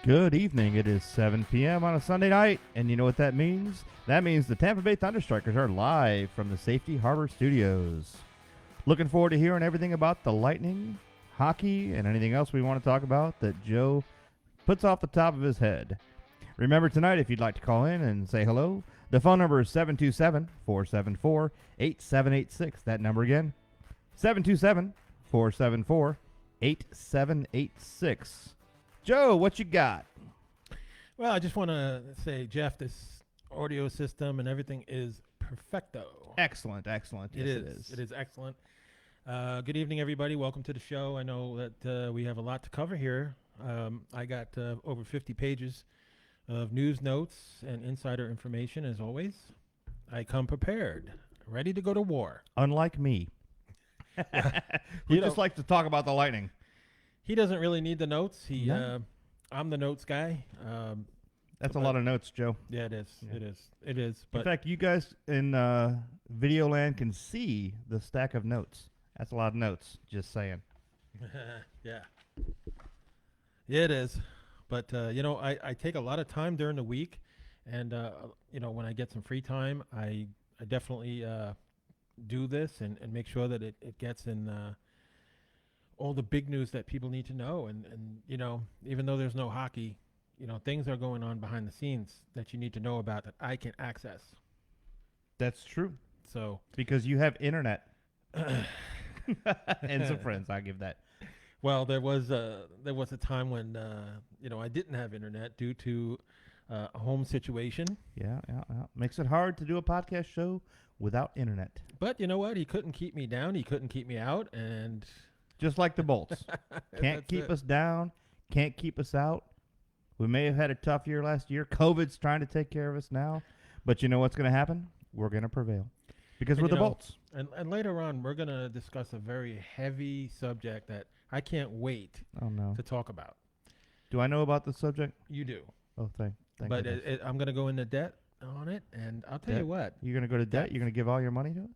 Good evening. It is 7 p.m. on a Sunday night, and you know what that means? That means the Tampa Bay Thunderstrikers are live from the Safety Harbor Studios. Looking forward to hearing everything about the Lightning, hockey, and anything else we want to talk about that Joe puts off the top of his head. Remember tonight, if you'd like to call in and say hello, the phone number is 727-474-8786. That number again, 727-474-8786. Joe, what you got? Well, I just want to say, Jeff, this audio system and everything is perfecto. Excellent. Yes, it is. It is excellent. Good evening, everybody. Welcome to the show. I know that we have a lot to cover here. I got over 50 pages of news notes and insider information, as always. I come prepared, ready to go to war. Unlike me. Who just likes to talk about the Lightning. He doesn't really need the notes. No. I'm the notes guy. That's a lot of notes, Joe. Yeah, it is. Yeah. It is. But in fact, you guys in video land can see the stack of notes. That's a lot of notes, just saying. Yeah, it is. But, I take a lot of time during the week. And, when I get some free time, I definitely do this and make sure that it gets in all the big news that people need to know. And even though there's no hockey, things are going on behind the scenes that you need to know about that I can access. That's true. So because you have internet and some friends, I give that. Well, there was a time when I didn't have internet due to a home situation. Yeah. Makes it hard to do a podcast show without internet. But you know what? He couldn't keep me down. He couldn't keep me out, and just like the Bolts. Can't keep us down. Can't keep us out. We may have had a tough year last year. COVID's trying to take care of us now. But you know what's going to happen? We're going to prevail. Because we're the Bolts. And later on, we're going to discuss a very heavy subject that I can't wait to talk about. Do I know about the subject? You do. Oh, thank But I'm going to go into debt on it, and I'll tell you what. You're going to go to debt? You're going to give all your money to it?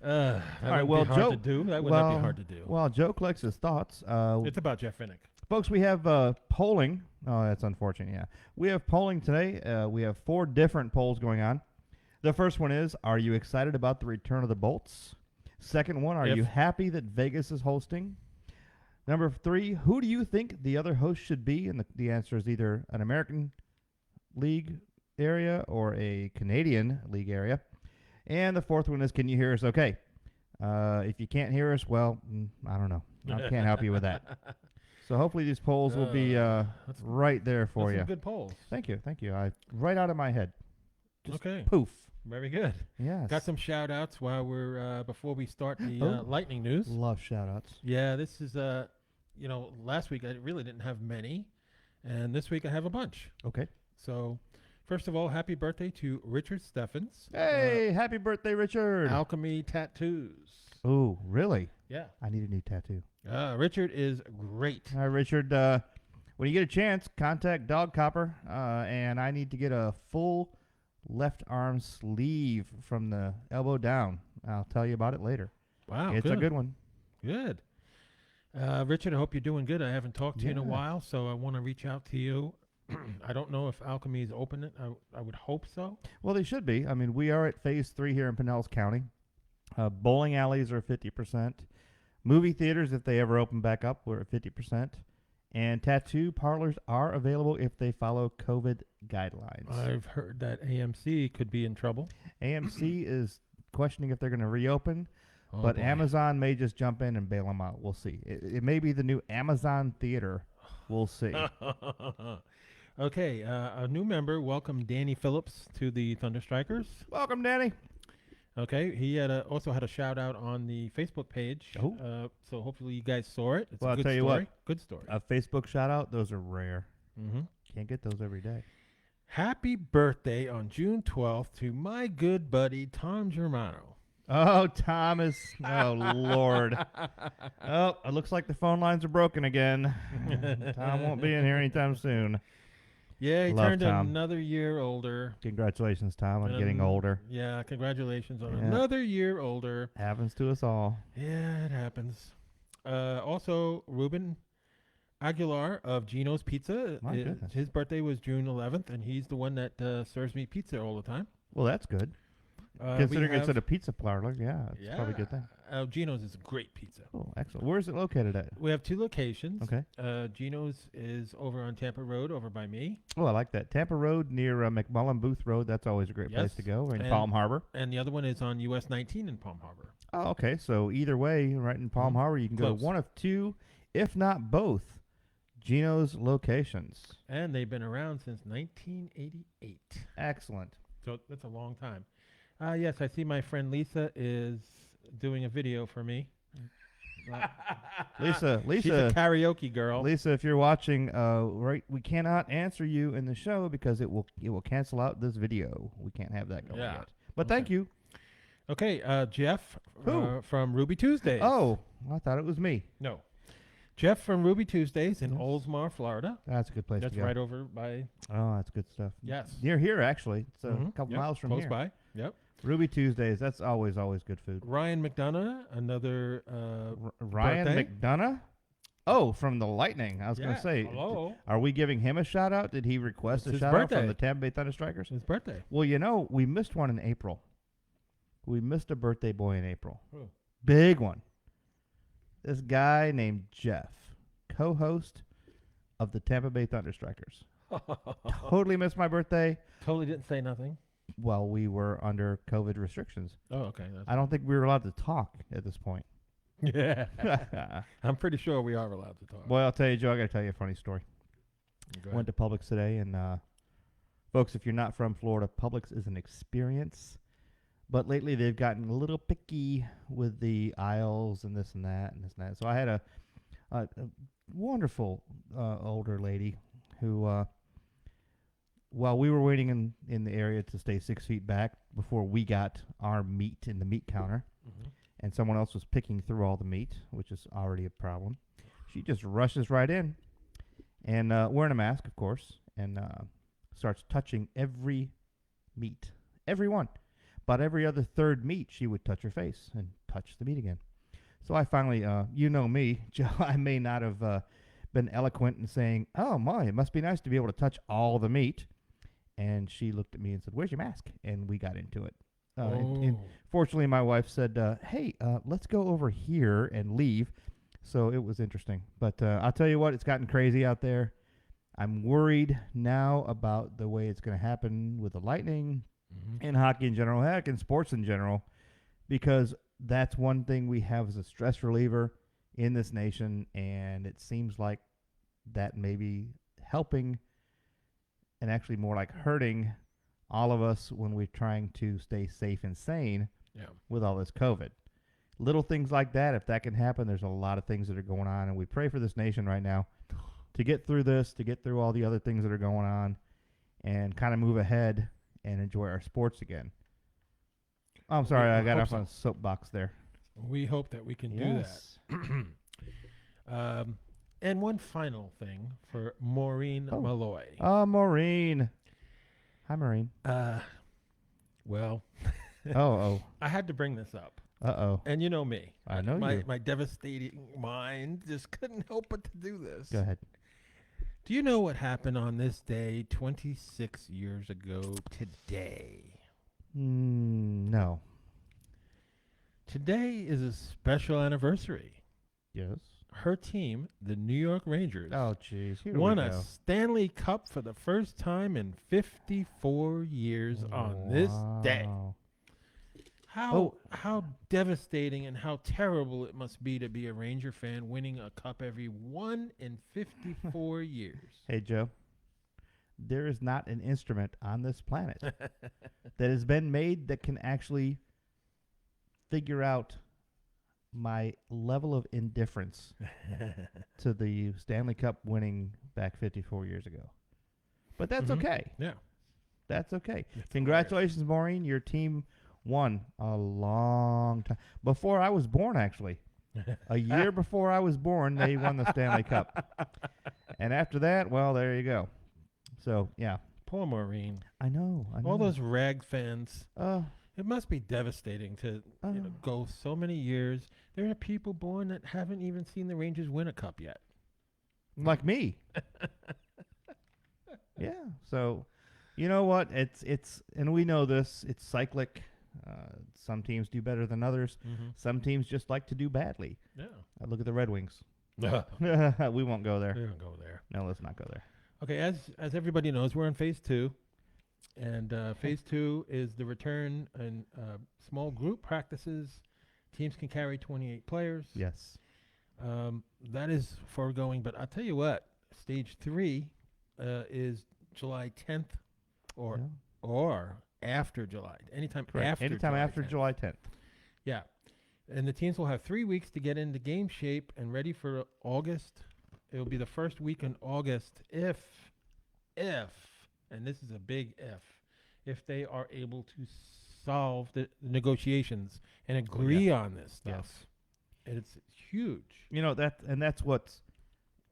All right, well, Joe, that would not be hard to do. Well, Joe collects his thoughts. It's about Jeff Finnick. Folks, we have polling. Oh, that's unfortunate, yeah. We have polling today. We have 4 different polls going on. The first one is, are you excited about the return of the Bolts? Second one, are you happy that Vegas is hosting? Number 3, who do you think the other host should be? And the answer is either an American League area or a Canadian League area. And the fourth one is, can you hear us okay? If you can't hear us, well, I don't know. I can't help you with that. So hopefully these polls will be right there for you. Some good polls. Thank you. Right out of my head. Just poof. Very good. Yes. Got some shout-outs while we're before we start the Lightning news. Love shout-outs. Yeah, this is, last week I really didn't have many, and this week I have a bunch. Okay. So, first of all, happy birthday to Richard Steffens. Hey, happy birthday, Richard. Alchemy Tattoos. Oh, really? Yeah. I need a new tattoo. Richard is great. All right, Richard, when you get a chance, contact Dog Copper, and I need to get a full left arm sleeve from the elbow down. I'll tell you about it later. Wow, it's a good one. Good. Richard, I hope you're doing good. I haven't talked to you in a while, so I want to reach out to you. I don't know if Alchemy is open. I would hope so. Well, they should be. I mean, we are at phase 3 here in Pinellas County. Bowling alleys are 50%. Movie theaters, if they ever open back up, we're at 50%. And tattoo parlors are available if they follow COVID guidelines. I've heard that AMC could be in trouble. AMC is questioning if they're going to reopen, but boy. Amazon may just jump in and bail them out. We'll see. It may be the new Amazon Theater. We'll see. Okay, a new member. Welcome, Danny Phillips, to the Thunderstrikers. Welcome, Danny. Okay, he also had a shout out on the Facebook page. Oh. So hopefully you guys saw it. It's well, a good I'll tell story. You what, good story. A Facebook shout out, those are rare. Mm-hmm. Can't get those every day. Happy birthday on June 12th to my good buddy Tom Germano. Oh, Thomas. Oh, Lord. Oh, it looks like the phone lines are broken again. Tom won't be in here anytime soon. Yeah, he turned another year older. Congratulations, Tom, on getting older. Yeah, congratulations on another year older. Happens to us all. Yeah, it happens. Also, Ruben Aguilar of Gino's Pizza. My goodness. His birthday was June 11th, and he's the one that serves me pizza all the time. Well, that's good. Considering it's at a pizza parlor, yeah, it's probably a good thing. Gino's is a great pizza. Oh, excellent. Where is it located at? We have 2 locations. Okay. Gino's is over on Tampa Road, over by me. Oh, I like that. Tampa Road near McMullen Booth Road. That's always a great place to go. In Palm Harbor. And the other one is on US 19 in Palm Harbor. Oh, okay. So either way, right in Palm Harbor, you can go to one of 2, if not both, Gino's locations. And they've been around since 1988. Excellent. So that's a long time. Yes, I see my friend Lisa is doing a video for me. Lisa, she's a karaoke girl. Lisa, if you're watching, right, we cannot answer you in the show because it will cancel out this video. We can't have that going yet. But thank you. Okay, Jeff from Ruby Tuesdays. Oh, I thought it was me. No. Jeff from Ruby Tuesdays in Oldsmar, Florida. That's a good place to go. That's right over by... Oh, that's good stuff. Yes. Near here, actually. It's a couple miles from close here. Close by. Yep. Ruby Tuesdays, that's always good food. Ryan McDonough, another Ryan birthday. McDonough? Oh, from the Lightning. I was going to say, hello. Are we giving him a shout-out? Did he request a shout-out from the Tampa Bay Thunderstrikers? His birthday. Well, you know, we missed one in April. We missed a birthday boy in April. Oh. Big one. This guy named Jeff, co-host of the Tampa Bay Thunderstrikers. Totally missed my birthday. Totally didn't say nothing. Well, we were under COVID restrictions. Oh, okay. I don't think we were allowed to talk at this point. Yeah. I'm pretty sure we are allowed to talk. Boy, I'll tell you, Joe, I got to tell you a funny story. Went to Publix today, and folks, if you're not from Florida, Publix is an experience. But lately, they've gotten a little picky with the aisles and this and that and this and that. So I had a wonderful older lady who, while we were waiting in the area to stay 6 feet back before we got our meat in the meat counter, and someone else was picking through all the meat, which is already a problem, she just rushes right in and wearing a mask, of course, and starts touching every meat, every one. But every other third meat, she would touch her face and touch the meat again. So I finally, you know me, Joe, I may not have been eloquent in saying, oh, my, it must be nice to be able to touch all the meat. And she looked at me and said, where's your mask? And we got into it. And fortunately, my wife said, hey, let's go over here and leave. So it was interesting. But I'll tell you what, it's gotten crazy out there. I'm worried now about the way it's going to happen with the Lightning, in hockey in general, heck, in sports in general, because that's one thing we have as a stress reliever in this nation, and it seems like that may be helping and actually more like hurting all of us when we're trying to stay safe and sane with all this COVID. Little things like that, if that can happen, there's a lot of things that are going on, and we pray for this nation right now to get through this, to get through all the other things that are going on, and kind of move ahead and enjoy our sports again. Oh, I'm sorry, I got off on a soapbox there. We hope that we can do that. And one final thing for Maureen Malloy. Oh, Maureen. Hi, Maureen. Well, I had to bring this up. Uh-oh. And you know me. I know you. My devastating mind just couldn't help but to do this. Go ahead. Do you know what happened on this day 26 years ago today? No. Today is a special anniversary. Yes. Her team, the New York Rangers, won a Stanley Cup for the first time in 54 years on this day. How devastating and how terrible it must be to be a Ranger fan winning a cup every 1 in 54 years. Hey, Joe, there is not an instrument on this planet that has been made that can actually figure out my level of indifference to the Stanley Cup winning back 54 years ago. But that's okay. Yeah. That's okay. Congratulations, Maureen. Your team won a long time. Before I was born, actually. A year before I was born, they won the Stanley Cup. And after that, well, there you go. So, yeah. Poor Maureen. I know. All those Rag fans. It must be devastating to go so many years. There are people born that haven't even seen the Rangers win a cup yet. like me. Yeah. So, you know what? And we know this. It's cyclic. Some teams do better than others. Mm-hmm. Some teams just like to do badly. Yeah. Look at the Red Wings. Yeah. We won't go there. We don't go there. No, let's not go there. Okay, as everybody knows, we're in phase 2, and phase 2 is the return and small group practices. Teams can carry 28 players. Yes. That is foregoing, but I'll tell you what, stage 3 is July 10th or Yeah. or after July. Anytime Correct. after Anytime July after 10th. July 10th. Yeah. And the teams will have 3 weeks to get into game shape and ready for August. It'll be the first week in August if, and this is a big if they are able to solve the negotiations and agree on this stuff. Yes. And it's huge. You know, that's what's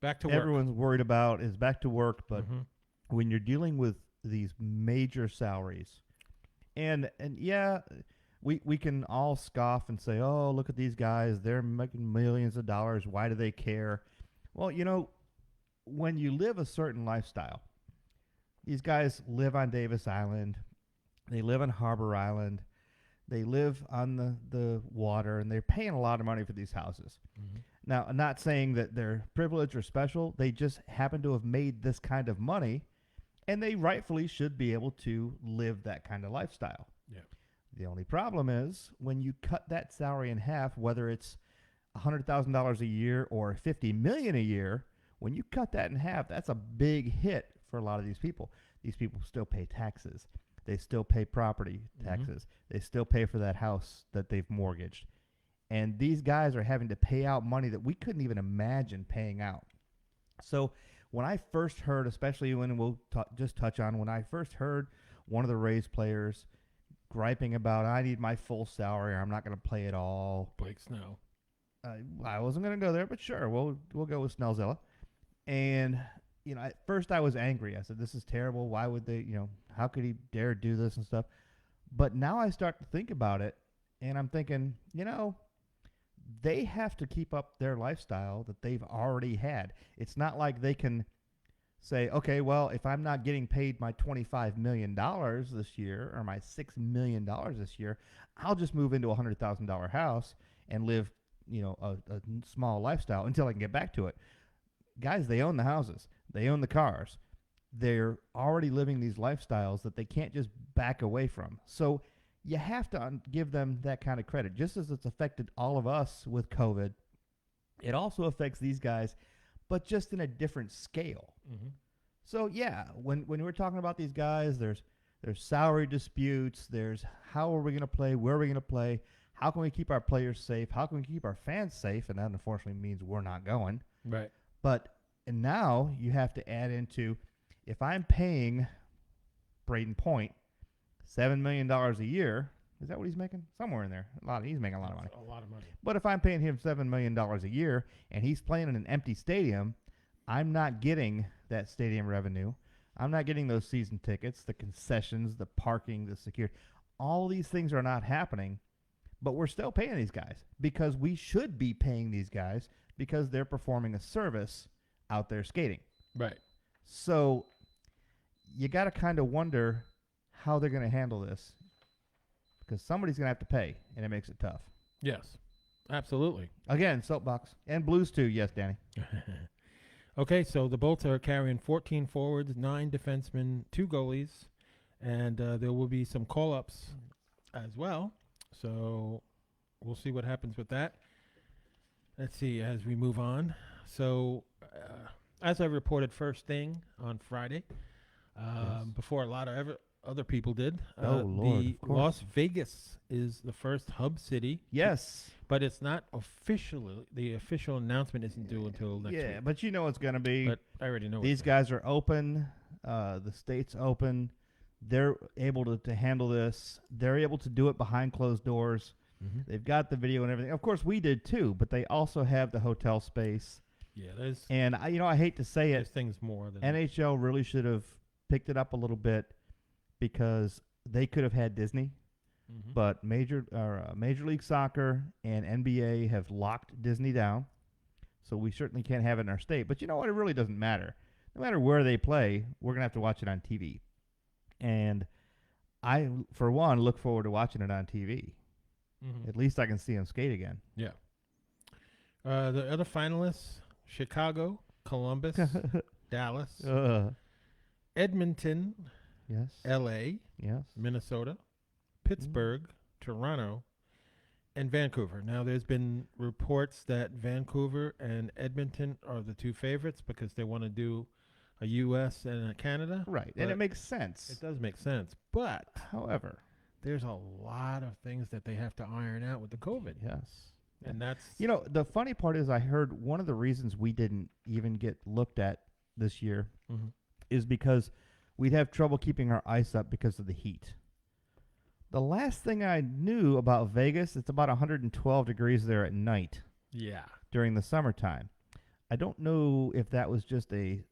Back to work. everyone's worried about is back to work, but Mhm. when you're dealing with these major salaries, and yeah, we can all scoff and say, oh, look at these guys, they're making millions of dollars, why do they care? Well, you know, when you live a certain lifestyle, these guys live on Davis Island, they live on Harbor Island, they live on the water, and they're paying a lot of money for these houses. Mhm. Now, I'm not saying that they're privileged or special. They just happen to have made this kind of money, and they rightfully should be able to live that kind of lifestyle. Yeah. The only problem is when you cut that salary in half, whether it's $100,000 a year or $50 million a year, when you cut that in half, that's a big hit for a lot of these people. These people still pay taxes. They still pay property taxes. They still pay for that house that they've mortgaged. And these guys are having to pay out money that we couldn't even imagine paying out. So when I first heard, especially when we'll just touch on, when I first heard one of the Rays players griping about, I need my full salary, or I'm not going to play at all. Blake Snell. I wasn't going to go there, but sure, we'll go with Snellzilla. And, you know, at first I was angry. I said, this is terrible. Why would they, you know, how could he dare do this and stuff? But now I start to think about it, and I'm thinking, you know, they have to keep up their lifestyle that they've already had. It's not like they can say, okay, well, if I'm not getting paid my $25 million this year or my $6 million this year, I'll just move into a $100,000 house and live, you know, a small lifestyle until I can get back to it. Guys, they own the houses. They own the cars. They're already living these lifestyles that they can't just back away from. So you have to give them that kind of credit. Just as it's affected all of us with COVID, it also affects these guys, but just in a different scale. Mm-hmm. So, yeah, when we're talking about these guys, there's salary disputes, there's how are we going to play, where are we going to play, how can we keep our players safe, how can we keep our fans safe, and that unfortunately means we're not going. Right. But and now you have to add into, if I'm paying Braden Point $7 million a year, is that what he's making? Somewhere in there. He's making a lot of money. A lot of money. But if I'm paying him $7 million a year and he's playing in an empty stadium, I'm not getting that stadium revenue. I'm not getting those season tickets, the concessions, the parking, the security. All these things are not happening, but we're still paying these guys because we should be paying these guys because they're performing a service out there skating. Right. So you got to kind of wonder how they're going to handle this because somebody's going to have to pay, and it makes it tough. Yes. Absolutely. Again, soapbox. And Blues too. Yes, Danny. Okay, so the Bolts are carrying 14 forwards, 9 defensemen, 2 goalies, and there will be some call-ups as well. So we'll see what happens with that. Let's see as we move on. So as I reported first thing on Friday, before a lot of other people did, Lord, the Las Vegas is the first hub city. Yes. But it's not officially, the official announcement isn't due until next week. Yeah, but you know it's going to be. But I already know. These guys are open. The state's open. They're able to handle this. They're able to do it behind closed doors. Mm-hmm. They've got the video and everything. Of course, we did too, but they also have the hotel space. Yeah, there's. And I hate to say There's it, things more than NHL really should have picked it up a little bit because they could have had Disney. Mm-hmm. But Major League Soccer and NBA have locked Disney down. So we certainly can't have it in our state. But you know what? It really doesn't matter. No matter where they play, we're going to have to watch it on TV. And I, for one, look forward to watching it on TV. Mm-hmm. At least I can see them skate again. Yeah. The other finalists: Chicago, Columbus, Dallas, Edmonton, Yes. L.A., Yes. Minnesota, Pittsburgh, Toronto, and Vancouver. Now, there's been reports that Vancouver and Edmonton are the two favorites because they want to do a U.S. and a Canada. Right. And it makes sense. It does make sense. But However, there's a lot of things that they have to iron out with the COVID. yes. And that's... You know, the funny part is I heard one of the reasons we didn't even get looked at this year Mhm. is because we'd have trouble keeping our ice up because of the heat. The last thing I knew about Vegas, it's about 112 degrees there at night Yeah. during the summertime. I don't know if that was just a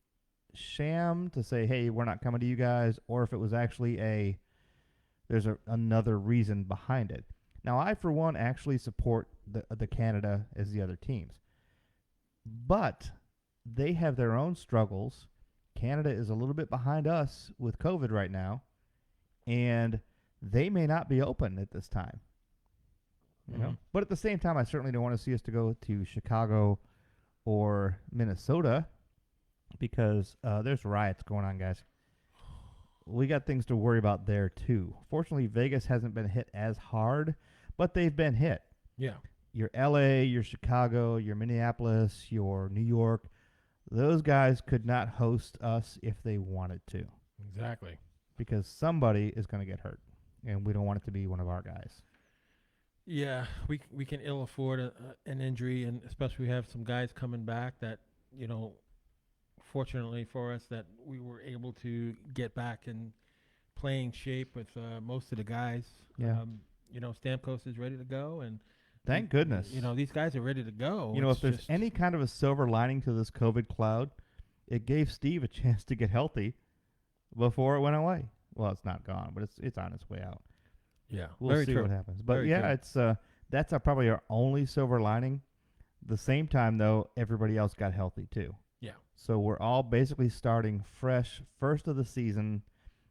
sham to say, hey, we're not coming to you guys, or if it was actually there's another reason behind it. Now, I, for one, actually support the Canada as the other teams. But they have their own struggles. Canada is a little bit behind us with COVID right now, and they may not be open at this time. You know? But at the same time, I certainly don't want to see us to go to Chicago or Minnesota because there's riots going on, guys. We got things to worry about there, too. Fortunately, Vegas hasn't been hit as hard, but they've been hit. Yeah. Your L.A., your Chicago, your Minneapolis, your New York, those guys could not host us if they wanted to Exactly. because somebody is going to get hurt, and we don't want it to be one of our guys. Yeah, we can ill afford an injury, and especially we have some guys coming back that, you know, fortunately for us that we were able to get back in playing shape with most of the guys. Yeah. You know, Stamkos is ready to go, and Thank goodness. you know, these guys are ready to go. You know, It's if there's just- any kind of a silver lining to this COVID cloud, it gave Steve a chance to get healthy before it went away. Well, it's not gone, but it's on its way out. yeah, We'll very see true. what happens. But Very yeah, true. it's that's probably our only silver lining. The same time though, everybody else got healthy too. Yeah. So we're all basically starting fresh, first of the season.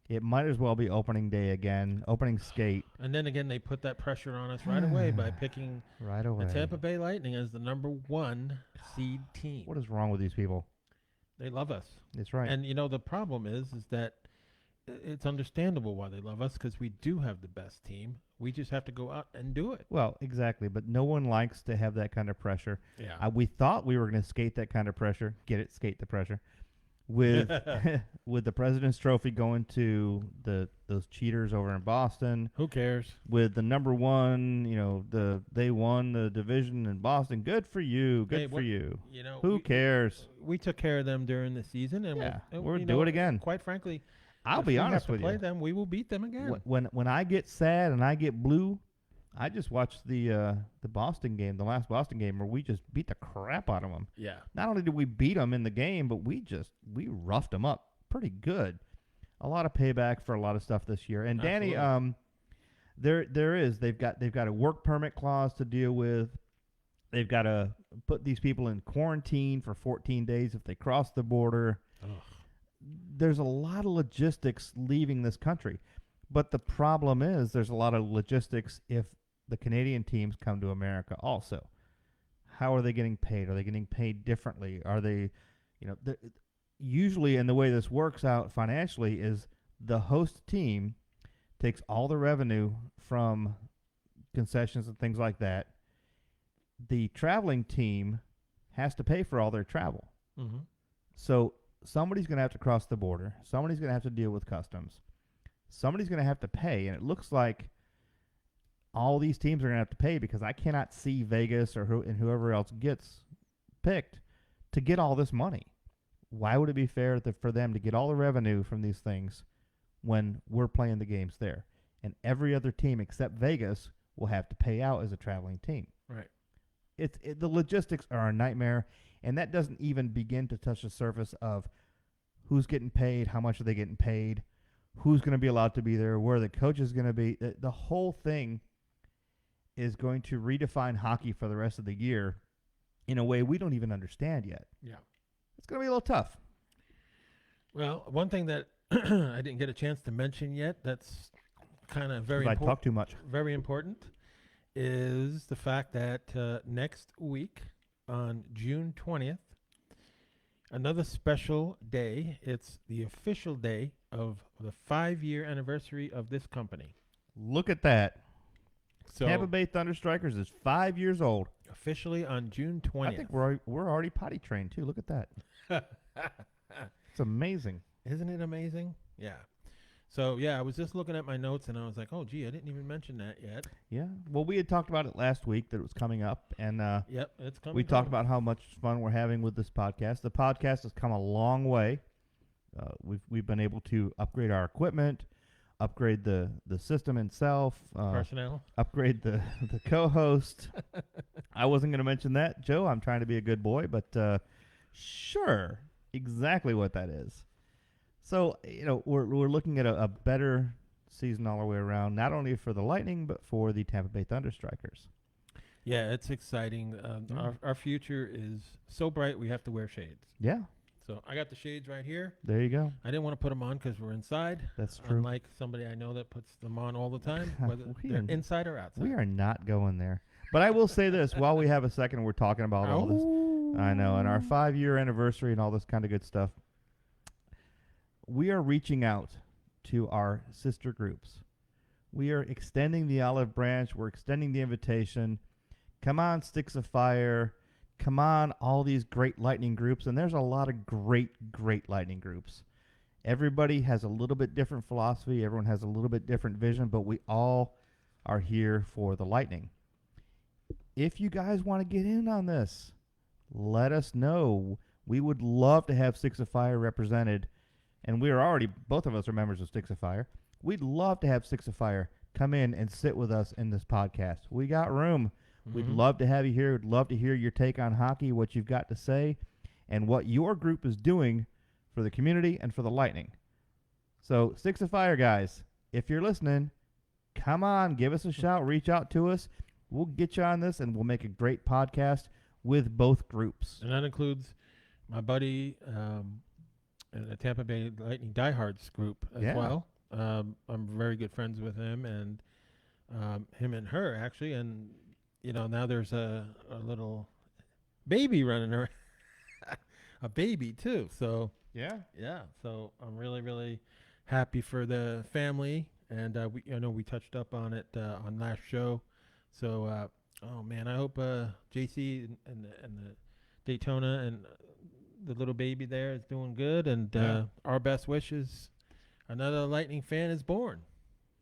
It might as well be opening day again, opening skate And then again, they put that pressure on us right away by picking right away. the Tampa Bay Lightning as the number 1 seed team. What is wrong with these people? They love us. It's right. And, you know, the problem is that it's understandable why they love us because we do have the best team. We just have to go out and do it. Well, exactly, but no one likes to have that kind of pressure. Yeah. We thought we were going to skate that kind of pressure. Get it? Skate the pressure. With with the President's Trophy going to those cheaters over in Boston. Who cares? With the number one, you know, they won the division in Boston. Good for you. Good Hey, for what- you. You know, Who cares? We took care of them during the season, and Yeah, we'll we'll you do know, it again. Quite frankly, I'll if be we honest have to with play you. them, we will beat them again. When I get sad and I get blue, I just watch the Boston game, the last Boston game, where we just beat the crap out of them. Yeah. Not only did we beat them in the game, but we roughed them up pretty good. A lot of payback for a lot of stuff this year. And Danny, they've got a work permit clause to deal with. They've got to put these people in quarantine for 14 days if they cross the border. Ugh. There's a lot of logistics leaving this country. But the problem is there's a lot of logistics if the Canadian teams come to America also. How are they getting paid? Are they getting paid differently? Are they, usually, and the way this works out financially is the host team takes all the revenue from concessions and things like that. The traveling team has to pay for all their travel. Mm-hmm. So somebody's going to have to cross the border. Somebody's going to have to deal with customs. Somebody's going to have to pay, and it looks like all these teams are going to have to pay because I cannot see Vegas or whoever else gets picked to get all this money. Why would it be fair for them to get all the revenue from these things when we're playing the games there? And every other team except Vegas will have to pay out as a traveling team. Right. The logistics are a nightmare, and that doesn't even begin to touch the surface of who's getting paid, how much are they getting paid, who's going to be allowed to be there, where the coach is going to be. The whole thing is going to redefine hockey for the rest of the year, in a way we don't even understand yet. Yeah. It's going to be a little tough. Well, one thing that I didn't get a chance to mention yet that's kind of very I important. talk too much. Very important is the fact that next week on June 20th, another special day. It's the official day of the 5-year anniversary of this company. Look at that. So Tampa Bay Thunderstrikers is 5 years old. officially on June 20th. I think we're already potty trained too. Look at that. It's amazing. Isn't it amazing? Yeah. So, yeah, I was just looking at my notes, and I was like, oh, gee, I didn't even mention that yet. Yeah. Well, we had talked about it last week that it was coming up, and Yep, it's coming. we talked about how much fun we're having with this podcast. The podcast has come a long way. We've been able to upgrade our equipment, upgrade the system itself, personnel. upgrade the co-host. I wasn't going to mention that, Joe. I'm trying to be a good boy, but sure, exactly what that is. So, we're looking at a better season all the way around, not only for the Lightning, but for the Tampa Bay Thunderstrikers. Yeah, it's exciting. Our future is so bright we have to wear shades. Yeah, So I got the shades right here. there you go. I didn't want to put them on because we're inside. That's true. Unlike somebody I know that puts them on all the time, whether We they're are- inside or outside. We are not going there. But I will say this, while we have a second, we're talking about all this. I know, and our 5-year anniversary and all this kind of good stuff. We are reaching out to our sister groups. We are extending the olive branch. We're extending the invitation. Come on, Sticks of Fire. Come on, all these great Lightning groups. And there's a lot of great Lightning groups. Everybody has a little bit different philosophy. Everyone has a little bit different vision, but we all are here for the Lightning. If you guys want to get in on this, let us know. We would love to have Sticks of Fire represented. And we are already, both of us are members of Sticks of Fire. We'd love to have Sticks of Fire come in and sit with us in this podcast. We got room. We'd love to have you here. We'd love to hear your take on hockey, what you've got to say, and what your group is doing for the community and for the Lightning. So, Sticks of Fire guys, if you're listening, come on, give us a shout, reach out to us. We'll get you on this, and we'll make a great podcast with both groups. And that includes my buddy, the Tampa Bay Lightning Diehards group as well. I'm very good friends with him and him and her, actually. And, now there's a little baby running around. A baby, too. So, yeah. So I'm really, really happy for the family. And we touched up on it on last show. So, oh, man, I hope JC and the Daytona and the little baby there is doing good, and our best wishes. Another Lightning fan is born.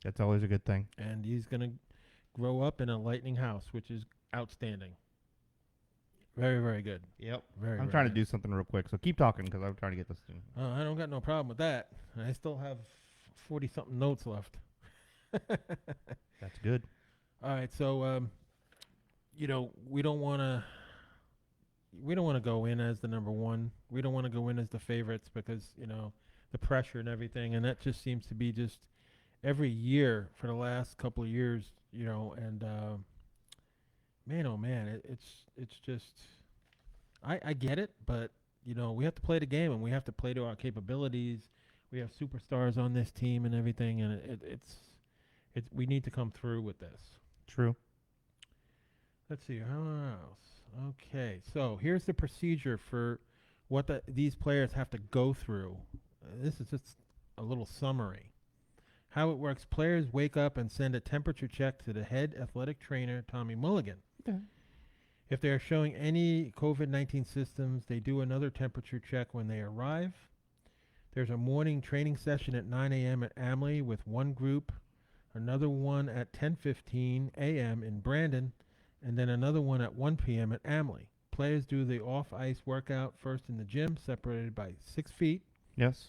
That's always a good thing. And he's going to grow up in a Lightning house, which is outstanding. Very, very good. Yep. I'm trying to do something real quick, so keep talking because I'm trying to get this thing. Oh, I don't got no problem with that. I still have 40-something notes left. That's good. All right, so, we don't want to go in as the number one. We don't want to go in as the favorites because, the pressure and everything. And that just seems to be just every year for the last couple of years, and man, oh man, it's just, I get it, but, we have to play the game and we have to play to our capabilities. We have superstars on this team and everything. And we need to come through with this. True. Let's see, how else? Okay, so here's the procedure for what these players have to go through. This is just a little summary. How it works: players wake up and send a temperature check to the head athletic trainer, Tommy Mulligan. Okay. If they are showing any COVID-19 symptoms, they do another temperature check when they arrive. There's a morning training session at 9 a.m. at Amley with one group, another one at 10:15 a.m. in Brandon, and then another one at 1 p.m. at Amley. Players do the off-ice workout first in the gym, separated by 6 feet. Yes.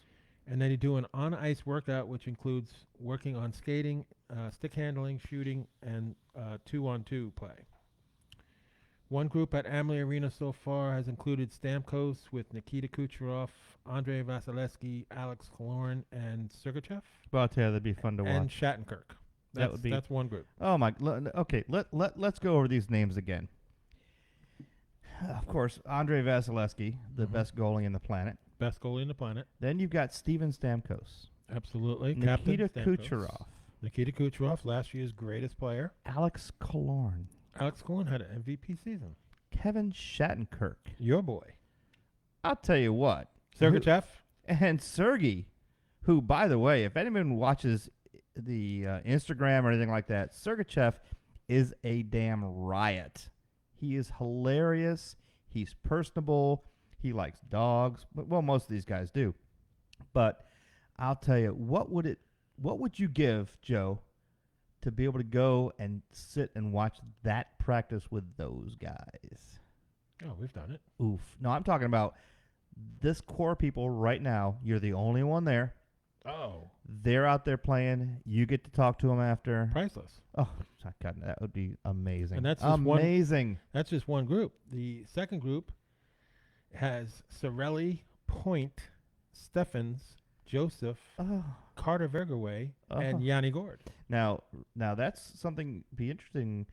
And then you do an on-ice workout, which includes working on skating, stick handling, shooting, and 2-on-2 play. One group at Amley Arena so far has included Stamkos with Nikita Kucherov, Andrei Vasilevsky, Alex Killorn, and Sergachev. Well, I'll tell you, that'd be fun to and watch. Shattenkirk. That's one group. Oh my! Okay, let's go over these names again. of course, Andre Vasilevsky, the Mhm. best goalie in the planet. Best goalie in the planet. Then you've got Steven Stamkos, Absolutely. Nikita Captain Stamkos. Kucherov, Nikita Kucherov, last year's greatest player. Alex Killorn, Alex Killorn had an MVP season. Kevin Shattenkirk. Your boy. I'll tell you what. Sergachev. And Sergey, who, by the way, if anyone watches the Instagram or anything like that, Sergachev is a damn riot. He is hilarious. He's personable. He likes dogs. Well, most of these guys do. But I'll tell you, what would you give, Joe, to be able to go and sit and watch that practice with those guys? Oh, we've done it. Oof. No, I'm talking about this core people right now. You're the only one there. Oh. They're out there playing. You get to talk to them after. Priceless. Oh, God, that would be amazing. And that's just amazing. That's just one group. The second group has Sorelli, Point, Steffens, Joseph, Oh. Carter Vergaway, Oh. and Yanni Gord. Now that's something be interesting.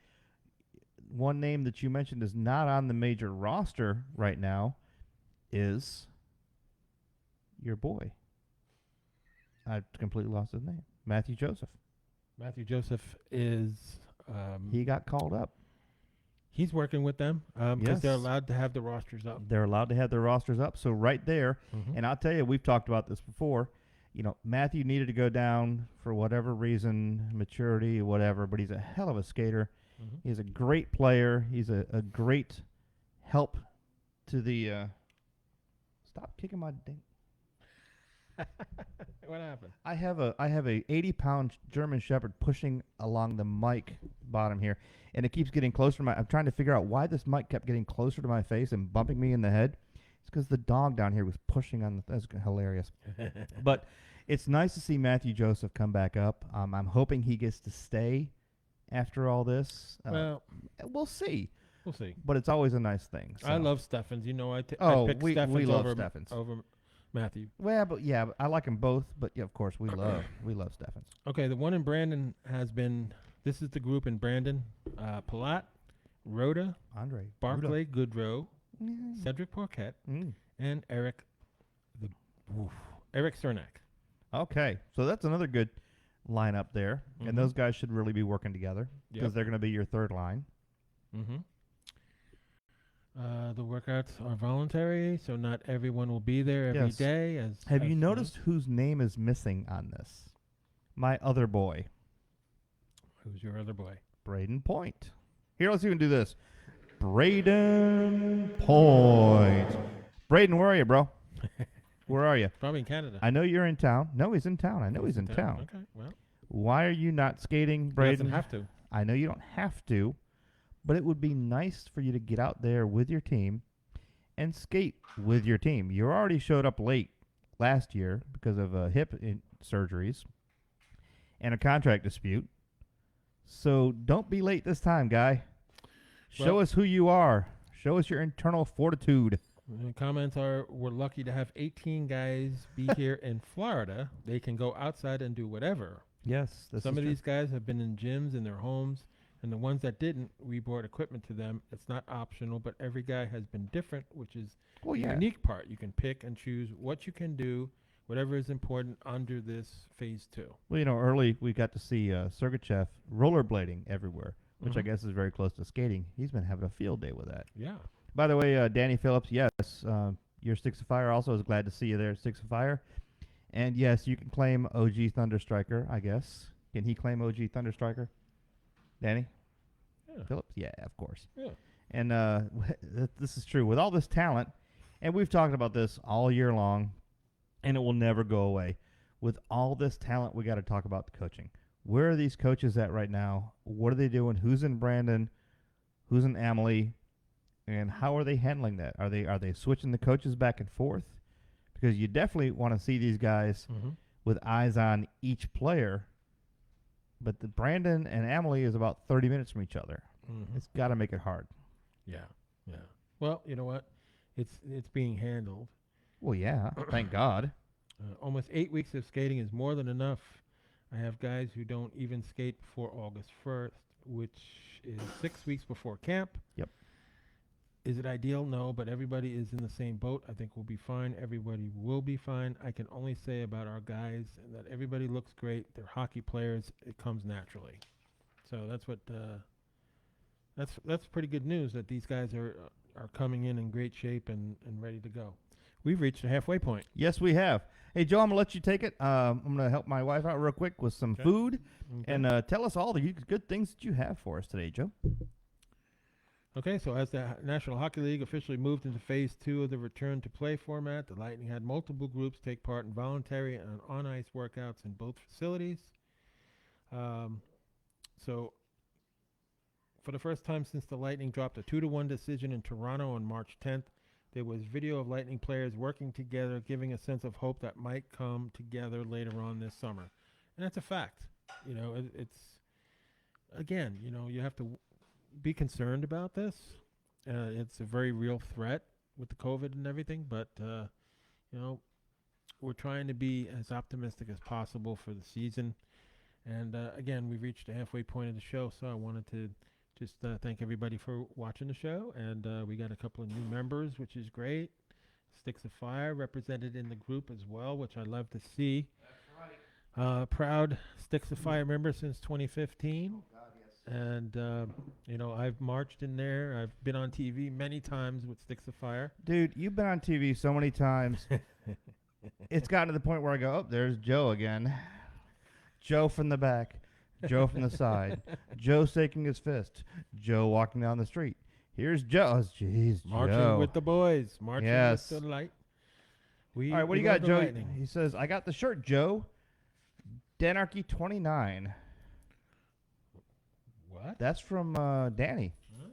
One name that you mentioned is not on the major roster right now is your boy. I completely lost his name. Matthew Joseph. Matthew Joseph is He got called up. he's working with them because they're Yes. allowed to have the rosters up. They're allowed to have their rosters up. So right there, Mhm. and I'll tell you, we've talked about this before. You know, Matthew needed to go down for whatever reason, maturity, whatever, but he's a hell of a skater. Mhm. He's a great player. He's a great help to the stop kicking my ding. What happened? I have a 80-pound German Shepherd pushing along the mic bottom here, and it keeps getting closer to my. I'm trying to figure out why this mic kept getting closer to my face and bumping me in the head. It's because the dog down here was pushing on the. That's hilarious. But it's nice to see Matthew Joseph come back up. I'm hoping he gets to stay after all this. Well, We'll see. we'll see. But it's always a nice thing. I so. love Steffens. You know, I pick we Steffens love over Steffens. over Matthew. Well, but I like them both. But yeah, of course, we love Steffens. Okay, the one in Brandon has been. This is the group in Brandon: Palat, Rhoda, Andre Barclay Goodrow, Mm. Cedric Paquette, Mm. and Eric Cernak. Okay, so that's another good lineup there, Mhm. and those guys should really be working together because Yep. they're going to be your third line. Mm-hmm. The workouts are voluntary, so not everyone will be there every Yes. day. Have you as noticed whose name is missing on this? My other boy, Who's your other boy? Braden Point. Here, let's even do this. Braden Point. Braden, where are you, bro? Where are you? Probably in Canada. I know you're in town. No, he's in town. I know he's in town. Okay, well, Why are you not skating, he Braden? doesn't have to. I know you don't have to, but it would be nice for you to get out there with your team and skate with your team. You already showed up late last year because of hip surgeries and a contract dispute. So don't be late this time, guy. Show Well- us who you are. Show us your internal fortitude. The comments are: we're lucky to have 18 guys be here in Florida. They can go outside and do whatever. Yes, Some of these guys have been in gyms in their homes, and the ones that didn't, we brought equipment to them. It's not optional, but every guy has been different, which is well, the yeah. unique part. You can pick and choose what you can do, whatever is important under this phase 2. Well, you know, early we got to see Sergachev rollerblading everywhere, which I Mhm. guess is very close to skating. He's been having a field day with that. Yeah. By the way, Danny Phillips, yes, your Sticks of Fire also is glad to see you there at Sticks of Fire. And yes, you can claim OG Thunderstriker, I guess. Can he claim OG Thunderstriker? Danny? Yeah. Phillips? Yeah, of course. Yeah. And this is true. With all this talent, and we've talked about this all year long, and it will never go away. With all this talent, we got to talk about the coaching. Where are these coaches at right now? What are they doing? Who's in Brandon? Who's in Amalie? And how are they handling that? Are they switching the coaches back and forth? Because you definitely want to see these guys Mm-hmm. with eyes on each player. But the Brandon and Amalie is about 30 minutes from each other. Mm-hmm. It's got to make it hard. Yeah. Yeah. Well, you know what? It's being handled. Well, yeah, thank God. Almost 8 weeks of skating is more than enough. I have guys who don't even skate before August 1st, which is 6 weeks before camp. Yep. Is it ideal? No, but everybody is in the same boat. I think we'll be fine. Everybody will be fine. I can only say about our guys that everybody looks great. They're hockey players. It comes naturally. So that's what that's pretty good news that these guys are coming in great shape and ready to go. We've reached the halfway point. Yes, we have. Hey, Joe, I'm going to let you take it. I'm going to help my wife out real quick with some food. Okay. And tell us all the good things that you have for us today, Joe. Okay, so as the National Hockey League officially moved into Phase 2 of the return to play format, the Lightning had multiple groups take part in voluntary and on-ice workouts in both facilities. So for the first time since the Lightning dropped a 2-1 decision in Toronto on March 10th, there was video of Lightning players working together, giving a sense of hope that might come together later on this summer. And that's a fact. You know, it's, again, you know, you have to be concerned about this. It's a very real threat with the COVID and everything, but, you know, we're trying to be as optimistic as possible for the season. And, again, we've reached the halfway point of the show, so I wanted to just thank everybody for watching the show. And we got a couple of new members, which is great. Sticks of Fire represented in the group as well, which I love to see. That's right. Proud Sticks of Fire member since 2015. Oh, God, yes. And, you know, I've marched in there. I've been on TV many times with Sticks of Fire. Dude, you've been on TV so many times. It's gotten to the point where I go, oh, there's Joe again. Joe from the back. Joe from the side. Joe shaking his fist. Joe walking down the street. Here's Joe. Jeez, Marching Joe. with the boys. Marching Yes. with the light. All right, what do you got, Joe? Lightning. He says, I got the shirt, Joe. Danarchy 29. What? That's from Danny. Huh?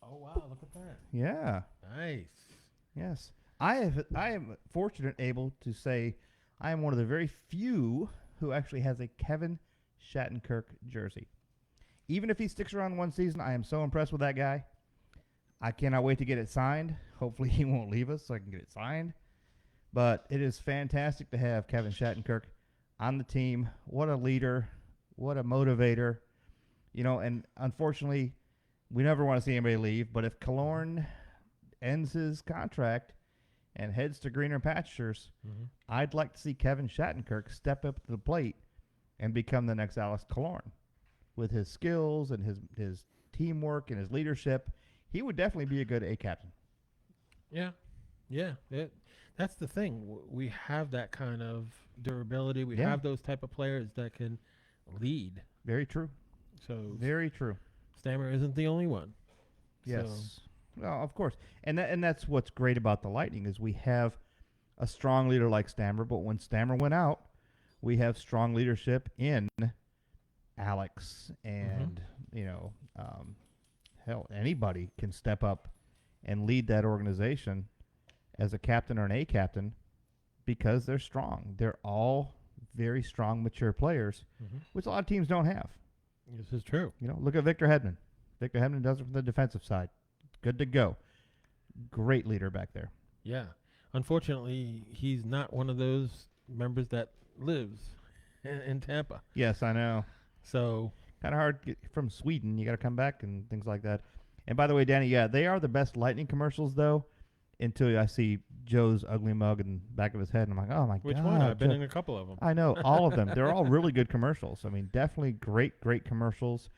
Oh, wow. Look at that. Yeah. Nice. Yes. I am fortunate able to say I am one of the very few who actually has a Kevin Shattenkirk jersey. Even if he sticks around one season, I am so impressed with that guy. I cannot wait to get it signed. Hopefully he won't leave us so I can get it signed. But it is fantastic to have Kevin Shattenkirk on the team. What a leader. What a motivator. You know, and unfortunately, we never want to see anybody leave. But if Killorn ends his contract and heads to greener pastures, I'd like to see Kevin Shattenkirk step up to the plate and become the next Alex Killorn. With his skills and his teamwork and his leadership, he would definitely be a good A captain. Yeah. That's the thing. We have that kind of durability. We have those type of players that can lead. Very true. So very true. Stammer isn't the only one. Yes. So. Well, of course. And that's what's great about the Lightning is we have a strong leader like Stammer, but when Stammer went out, we have strong leadership in Alex and, you know, hell, anybody can step up and lead that organization as a captain or an A captain because they're strong. They're all very strong, mature players, which a lot of teams don't have. This is true. You know, look at Victor Hedman. Victor Hedman does it from the defensive side. Good to go. Great leader back there. Yeah. Unfortunately, he's not one of those members that lives in Tampa. Yes, I know. So kind of hard to get from Sweden. You got to come back and things like that. And by the way, Danny, yeah, they are the best Lightning commercials, though, until I see Joe's ugly mug in the back of his head. And I'm like, oh, my God. Which one? I've been in a couple of them. I know. All of them. They're all really good commercials. I mean, definitely great commercials.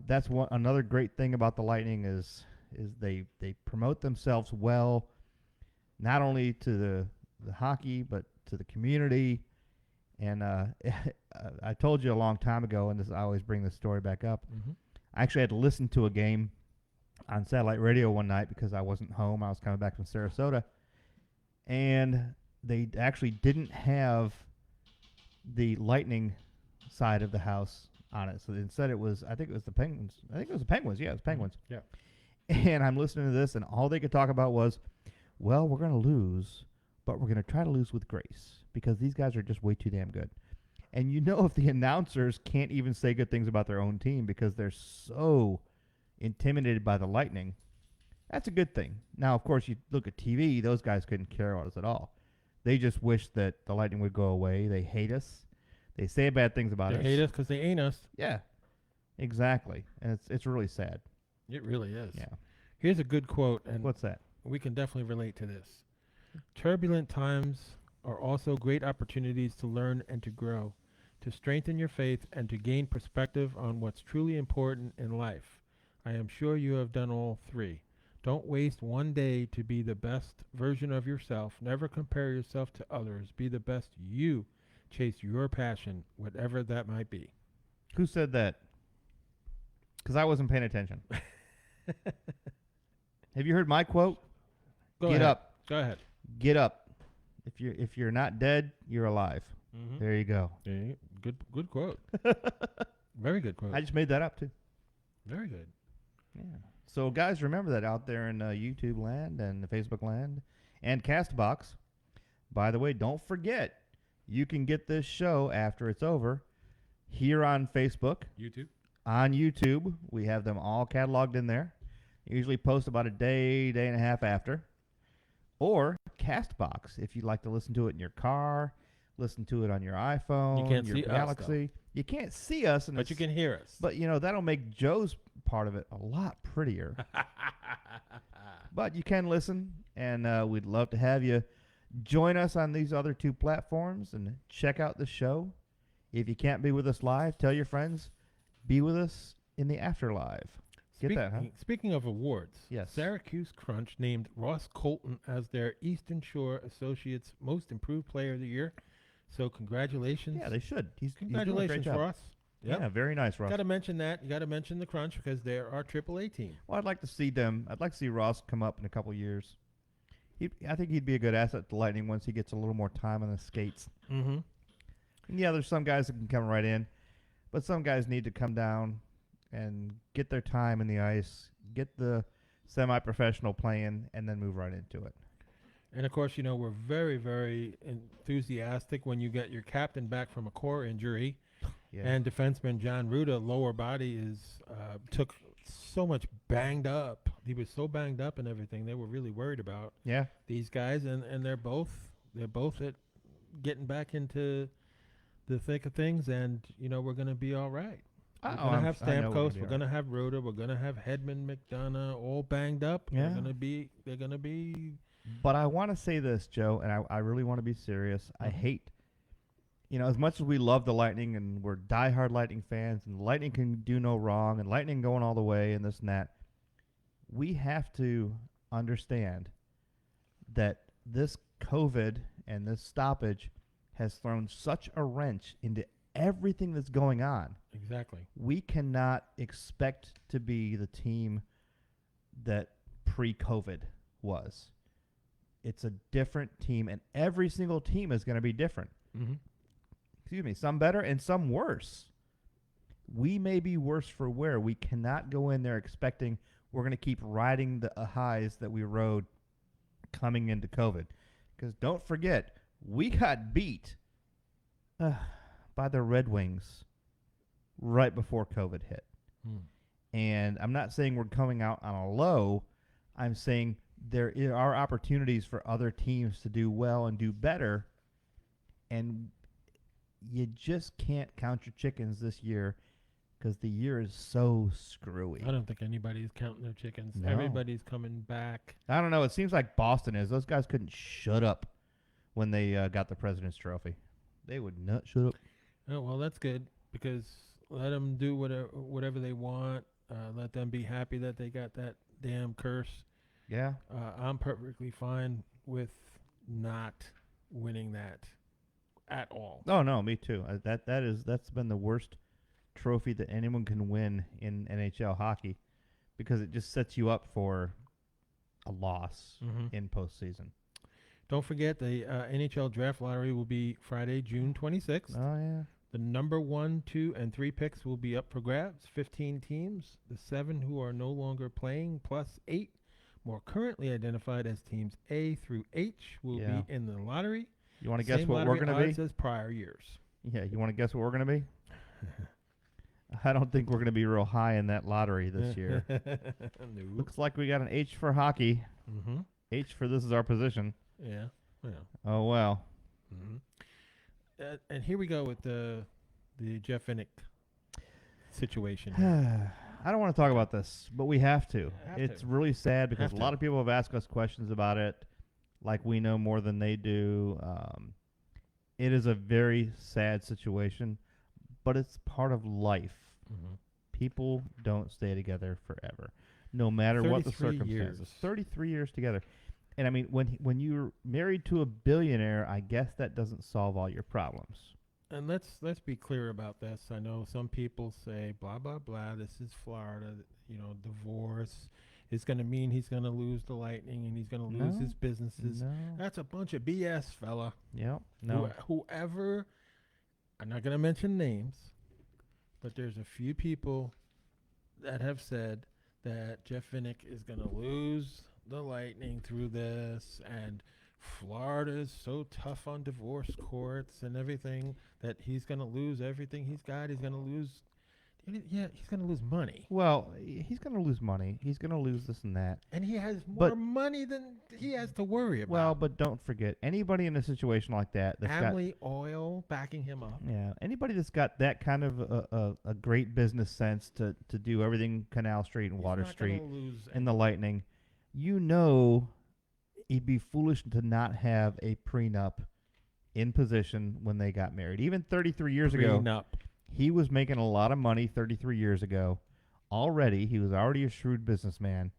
That's another great thing about the Lightning is they promote themselves well, not only to the hockey, but to the community. And I told you a long time ago, and I always bring this story back up. I actually had to listen to a game on satellite radio one night because I wasn't home. I was coming back from Sarasota. And they actually didn't have the Lightning side of the house on it. So instead it was, I think it was the Penguins. I think it was the Penguins. Yeah, it was Penguins. Yeah. And I'm listening to this, and all they could talk about was, well, we're going to lose, but we're going to try to lose with grace because these guys are just way too damn good. And you know if the announcers can't even say good things about their own team because they're so intimidated by the Lightning, that's a good thing. Now, of course, you look at TV, those guys couldn't care about us at all. They just wish that the Lightning would go away. They hate us. They say bad things about us. They hate us because they ain't us. Yeah, exactly. And it's really sad. It really is. Yeah. Here's a good quote, and What's that? we can definitely relate to this. Turbulent times are also great opportunities to learn and to grow, to strengthen your faith and to gain perspective on what's truly important in life. I am sure you have done all three. Don't waste one day to be the best version of yourself. Never compare yourself to others. Be the best you. Chase your passion, whatever that might be. Who said that? Because I wasn't paying attention. Have you heard my quote? Go Get ahead. up. Go ahead. Get up. If you're not dead, you're alive. Mm-hmm. There you go. Yeah, good quote. Very good quote. I just made that up too. Very good. Yeah. So guys, remember that out there in YouTube land and Facebook land and Castbox. By the way, don't forget, you can get this show after it's over here on Facebook. YouTube. On YouTube, we have them all cataloged in there. Usually post about a day and a half after. Or Castbox, if you'd like to listen to it in your car, listen to it on your iPhone, You can't your see us, Galaxy. You can't see us, But you can hear us. But that'll make Joe's part of it a lot prettier. But you can listen, and we'd love to have you join us on these other two platforms and check out the show. If you can't be with us live, tell your friends, be with us in the afterlife. Get that, huh? Speaking of awards, Yes. Syracuse Crunch named Ross Colton as their Eastern Shore Associates Most Improved Player of the Year. So congratulations. Yeah, they should. He's doing a great Congratulations, job. Ross. Yep. Yeah, very nice, Ross. Got to mention that. You got to mention the Crunch because they're our AAA team. Well, I'd like to see them. I'd like to see Ross come up in a couple of years. I think he'd be a good asset to Lightning once he gets a little more time on the skates. Mm-hmm. And yeah, there's some guys that can come right in, but some guys need to come down and get their time in the ice, get the semi-professional playing, and then move right into it. And, of course, we're very, very enthusiastic when you get your captain back from a core injury. Yeah. And defenseman John Ruda, lower body, took so much banged up. He was so banged up and everything. They were really worried about these guys, and they're both at getting back into the thick of things, and we're going to be all right. We're going to have Stamkos. We're going to have Ruda. We're going to have Hedman, McDonough, all banged up. Yeah. They're going to be. But I want to say this, Joe, and I really want to be serious. I hate, as much as we love the Lightning and we're diehard Lightning fans, and the Lightning can do no wrong, and Lightning going all the way, and this and that, we have to understand that this COVID and this stoppage has thrown such a wrench into everything that's going on. Exactly. We cannot expect to be the team that pre-COVID was. It's a different team, and every single team is going to be different. Mm-hmm. Excuse me, some better and some worse. We may be worse for wear. We cannot go in there expecting we're going to keep riding the highs that we rode coming into COVID. Because don't forget, we got beat by the Red Wings right before COVID hit. And I'm not saying we're coming out on a low. I'm saying there are opportunities for other teams to do well and do better. And you just can't count your chickens this year because the year is so screwy. I don't think anybody's counting their chickens. No. Everybody's coming back. I don't know. It seems like Boston is. Those guys couldn't shut up when they got the President's Trophy. They would not shut up. Oh, well, that's good because let them do whatever they want. Let them be happy that they got that damn curse. Yeah. I'm perfectly fine with not winning that at all. Oh no, me too. That's been the worst trophy that anyone can win in NHL hockey because it just sets you up for a loss in postseason. Don't forget the NHL draft lottery will be Friday, June 26th. Oh yeah. The number 1, 2, and 3 picks will be up for grabs. 15 teams. The 7 who are no longer playing plus 8 more currently identified as teams A through H will be in the lottery. You want to guess what we're going to be? As prior years. Yeah, you want to guess what we're going to be? I don't think we're going to be real high in that lottery this year. No. Looks like we got an H for hockey. Mm-hmm. H for this is our position. Yeah. Oh, well. Mm-hmm. And here we go with the Jeff Innick situation. I don't want to talk about this, but we have to. Have It's to. really sad because Have a to. lot of people have asked us questions about it, like we know more than they do. It is a very sad situation, but it's part of life. Mhm. People don't stay together forever, no matter what the 33 circumstances. years. 33 years together. And I mean, when you're married to a billionaire, I guess that doesn't solve all your problems. And let's be clear about this. I know some people say blah blah blah. This is Florida. Divorce is going to mean he's going to lose the Lightning and he's going to lose No. his businesses. No. That's a bunch of BS, fella. Yep. No. Whoever, I'm not going to mention names, but there's a few people that have said that Jeff Vinnick is going to lose the Lightning through this, and Florida is so tough on divorce courts and everything that he's going to lose everything he's got. He's going to lose. Yeah, he's going to lose money. Well, he's going to lose money. He's going to lose this and that. And he has more But- money than he has to worry about. Well, but don't forget, anybody in a situation like that's got Amley Oil backing him up. yeah, anybody that's got that kind of a great business sense to do everything Canal Street and He's Water not Street gonna lose and the Lightning, he'd be foolish to not have a prenup in position when they got married. Even 33 years ago, prenup. he was making a lot of money 33 years ago. Already, he was already a shrewd businessman.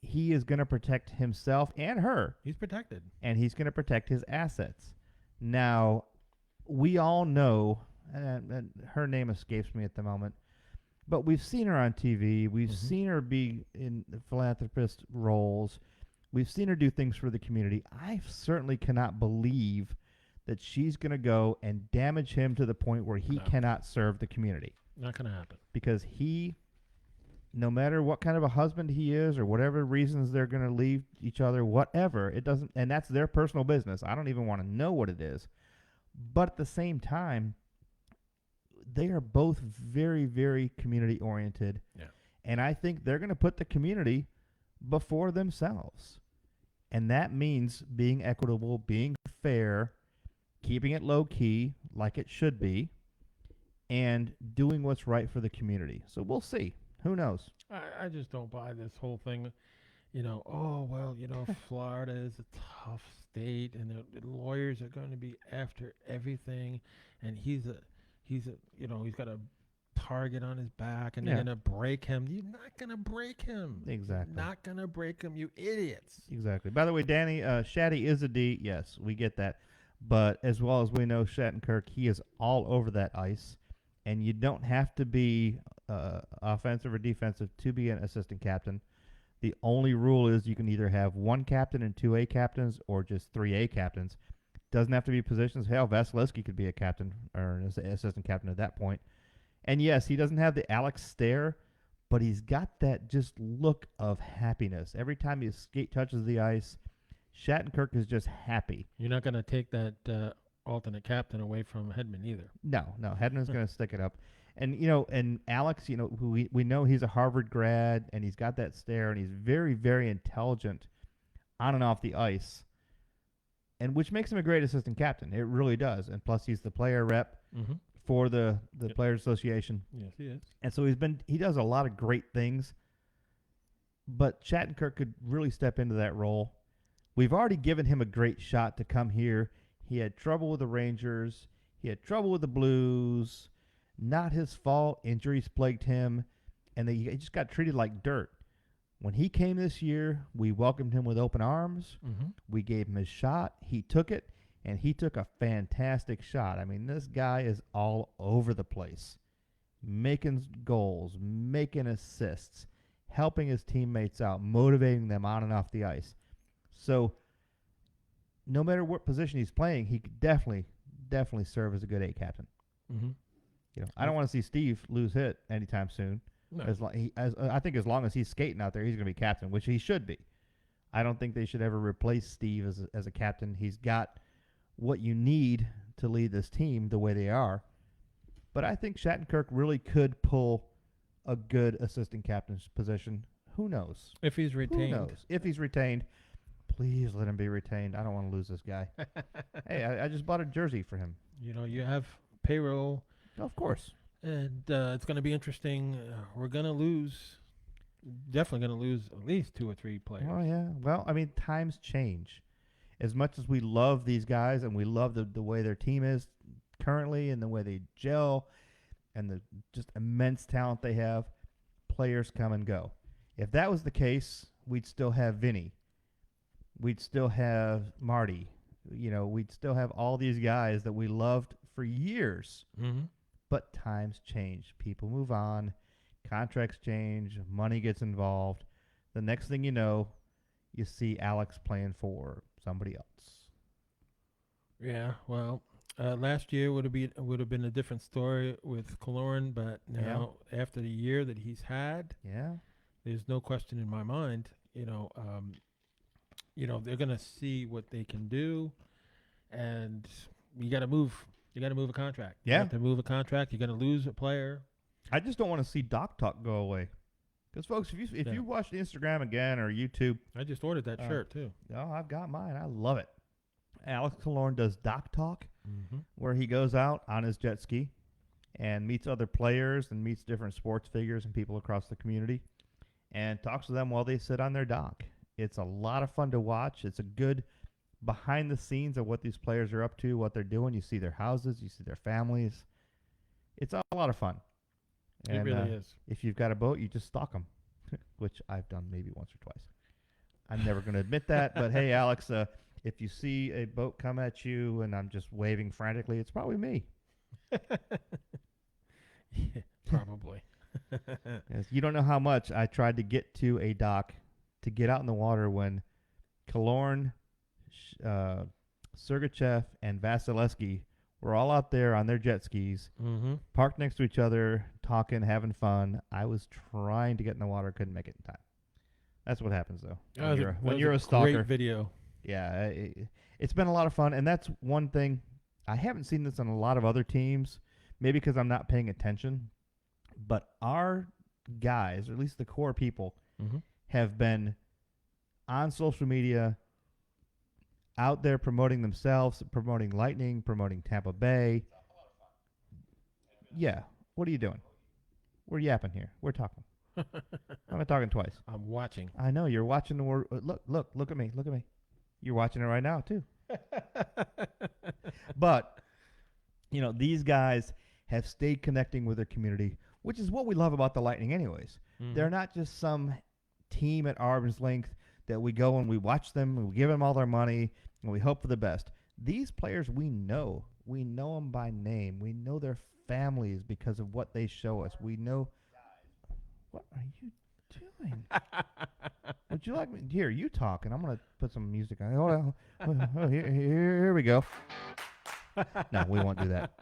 He is going to protect himself and her, He's protected. and he's going to protect his assets. Now, we all know, and her name escapes me at the moment, but we've seen her on TV. We've Mhm. seen her be in philanthropist roles. We've seen her do things for the community. I certainly cannot believe that she's going to go and damage him to the point where he No. cannot serve the community. Not going to happen. Because he, no matter what kind of a husband he is or whatever reasons they're going to leave each other, whatever, it doesn't, and that's their personal business. I don't even want to know what it is. But at the same time, they are both very, very community oriented. Yeah. And I think they're going to put the community before themselves. And that means being equitable, being fair, keeping it low key like it should be, and doing what's right for the community. So we'll see. Who knows? I just don't buy this whole thing. Florida is a tough state, and the lawyers are going to be after everything, and he's got a target on his back, and Yeah. they're going to break him. You're not going to break him. Exactly. Not going to break him, you idiots. Exactly. By the way, Danny, Shaddy is a D. Yes, we get that. But as well as we know, Shattenkirk, he is all over that ice. And you don't have to be offensive or defensive to be an assistant captain. The only rule is you can either have one captain and two A captains or just three A captains. Doesn't have to be positions. Hell, Vasilevsky could be a captain or an assistant captain at that point. And yes, he doesn't have the Alex stare, but he's got that just look of happiness. Every time his skate touches the ice, Shattenkirk is just happy. You're not going to take that alternate captain away from Hedman either. No, Hedman's going to stick it up. And, and Alex, who we know he's a Harvard grad, and he's got that stare, and he's very, very intelligent on and off the ice, and which makes him a great assistant captain. It really does. And plus, he's the player rep Mm-hmm. for the Yep. Players Association. Yes, he is. And so he does a lot of great things, but Shattenkirk could really step into that role. We've already given him a great shot to come here. He had trouble with the Rangers. He had trouble with the Blues. Not his fault. Injuries plagued him, and he just got treated like dirt. When he came this year, we welcomed him with open arms. Mm-hmm. We gave him his shot. He took it, and he took a fantastic shot. I mean, this guy is all over the place, making goals, making assists, helping his teammates out, motivating them on and off the ice. So no matter what position he's playing, he could definitely serve as a good A captain. Mm-hmm. I don't want to see Steve lose hit anytime soon. No. I think as long as he's skating out there, he's going to be captain, which he should be. I don't think they should ever replace Steve as a captain. He's got what you need to lead this team the way they are. But I think Shattenkirk really could pull a good assistant captain's position. Who knows? If he's Who retained. knows? If he's retained, please let him be retained. I don't want to lose this guy. Hey, I just bought a jersey for him. You have payroll. Of course. and it's going to be interesting. We're going to lose, definitely going to lose at least 2 or 3 players. Oh yeah. Well, I mean, times change. As much as we love these guys and we love the way their team is currently and the way they gel and the just immense talent they have, players come and go. If that was the case, we'd still have Vinny. We'd still have Marty. We'd still have all these guys that we loved for years. Mm-hmm. But times change. People move on. Contracts change. Money gets involved. The next thing you know, you see Alex playing for somebody else. Yeah, well, last year would have been a different story with Kaloran, but now after the year that he's had, Yeah. there's no question in my mind. They're gonna see what they can do, and you got to move. You got to move a contract. Yeah. You have to move a contract. You're gonna lose a player. I just don't want to see Doc Talk go away. Because, folks, if you watch Instagram again or YouTube, I just ordered that shirt too. oh, I've got mine. I love it. Alex Killorn does Doc Talk, Mm-hmm. where he goes out on his jet ski and meets other players and meets different sports figures and people across the community and talks to them while they sit on their dock. It's a lot of fun to watch. It's a good behind the scenes of what these players are up to, what they're doing. You see their houses, you see their families. It's a lot of fun. It And, really is. if you've got a boat, you just stalk them, which I've done maybe once or twice. I'm never going to admit that, but hey, Alex, if you see a boat come at you and I'm just waving frantically, it's probably me. Yeah, probably. Yes, you don't know how much I tried to get to a dock to get out in the water when Killorn, Sergachev, and Vasilevsky were all out there on their jet skis, Mm-hmm. parked next to each other, talking, having fun. I was trying to get in the water, couldn't make it in time. That's what happens, though. When you're a stalker. Great video. Yeah, it's been a lot of fun, and that's one thing. I haven't seen this on a lot of other teams, maybe because I'm not paying attention, but our guys, or at least the core people, Mm-hmm. have been on social media, out there promoting themselves, promoting Lightning, promoting Tampa Bay. Yeah, what are you doing? We're yapping here. We're talking. I'm not talking twice. I'm watching. I know you're watching the word. Look at me. Look at me. You're watching it right now too. But these guys have stayed connecting with their community, which is what we love about the Lightning, anyways. Mhm. They're not just some team at arm's length that we go and we watch them and we give them all their money and we hope for the best. These players we know them by name. We know their families because of what they show us. We know. What are you doing? Would you like me? Here, you talk, and I'm going to put some music on. Hold on. Oh, here we go. No, we won't do that.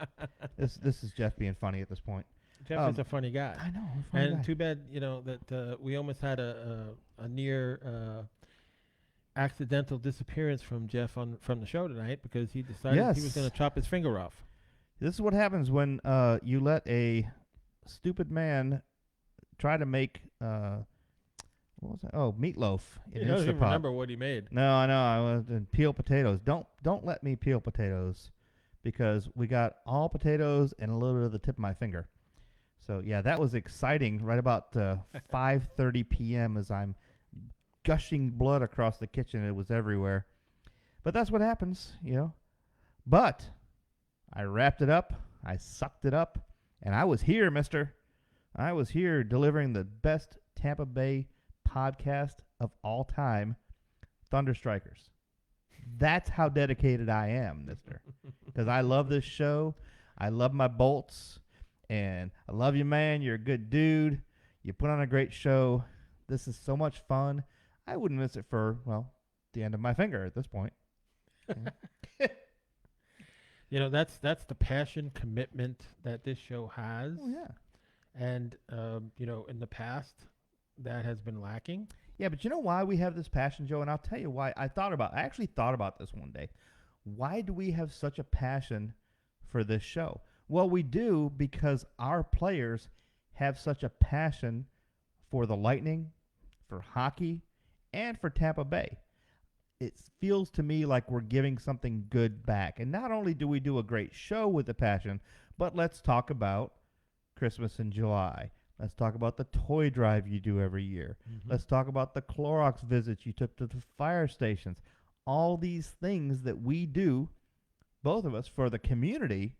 This is Jeff being funny at this point. Jeff is a funny guy. I know. I'm a funny And guy. too bad, that we almost had a near accidental disappearance from Jeff from the show tonight because he decided he was Yes. going to chop his finger off. This is what happens when you let a stupid man try to make what was that? Oh, meatloaf in He doesn't even Instapot. remember what he made. No, I know. I was peel potatoes. Don't let me peel potatoes because we got all potatoes and a little bit of the tip of my finger. So yeah, that was exciting. Right about 5:30 p.m. as I'm gushing blood across the kitchen. It was everywhere. But that's what happens, But I wrapped it up. I sucked it up, and I was here, mister. I was here delivering the best Tampa Bay podcast of all time, Thunderstrikers. That's how dedicated I am, mister. Because I love this show. I love my Bolts. And I love you, man. You're a good dude. You put on a great show. This is so much fun. I wouldn't miss it for, the end of my finger at this point. That's the passion, commitment that this show has. Oh, yeah. And, in the past, that has been lacking. Yeah, but you know why we have this passion, Joe? And I'll tell you why. I actually thought about this one day. Why do we have such a passion for this show? Well, we do because our players have such a passion for the Lightning, for hockey, and for Tampa Bay. It feels to me like we're giving something good back. And not only do we do a great show with the passion, but let's talk about Christmas in July. Let's talk about the toy drive you do every year. Mm-hmm. Let's talk about the Clorox visits you took to the fire stations. All these things that we do, both of us, for the community,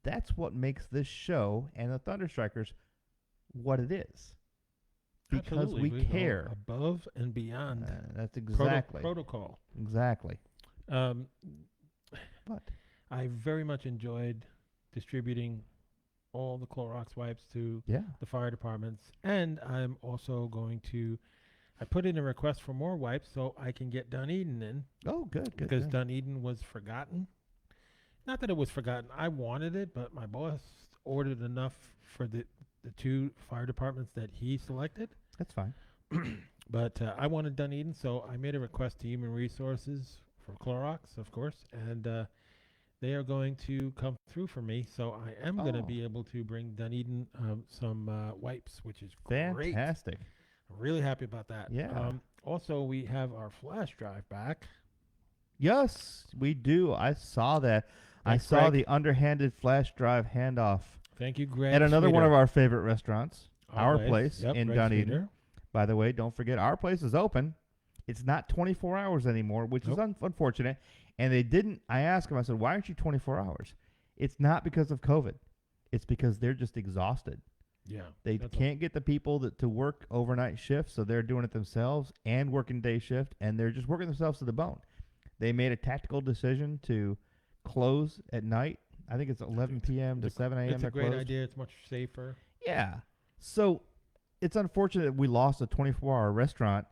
that's what makes this show and the Thunderstrikers what it is. Because Absolutely. we go care. above and beyond That's exactly. protocol. Exactly. Um, What? I very much enjoyed distributing all the Clorox wipes to Yeah. the fire departments, and I'm also going to. I put in a request for more wipes so I can get Dunedin in Oh, good. because good. Dunedin was forgotten. Not that it was forgotten. I wanted it, but my boss ordered enough for the two fire departments that he selected. That's fine. But I wanted Dunedin, so I made a request to Human Resources for Clorox, of course, and they are going to come through for me. So I am going to Oh. be able to bring Dunedin some wipes, which is great. Fantastic. I'm really happy about that. Yeah. Also, we have our flash drive back. Yes, we do. I saw that. I Thanks, saw Greg. the underhanded flash drive handoff Thank you, Greg. at another one Sweeter. of our favorite restaurants, Our Place Yep, in Greg Dunedin. Sweeter. By the way, don't forget, Our Place is open. It's not 24 hours anymore, which is unfortunate. And they didn't. I asked them, I said, why aren't you 24 hours? It's not because of COVID. It's because they're just exhausted. Yeah. They that's can't get the people to work overnight shifts, so they're doing it themselves and working day shift, and they're just working themselves to the bone. They made a tactical decision to close at night. I think it's 11 p.m. to 7 a.m. It's a they're great closed. idea. It's much safer. Yeah. So it's unfortunate that we lost a 24-hour restaurant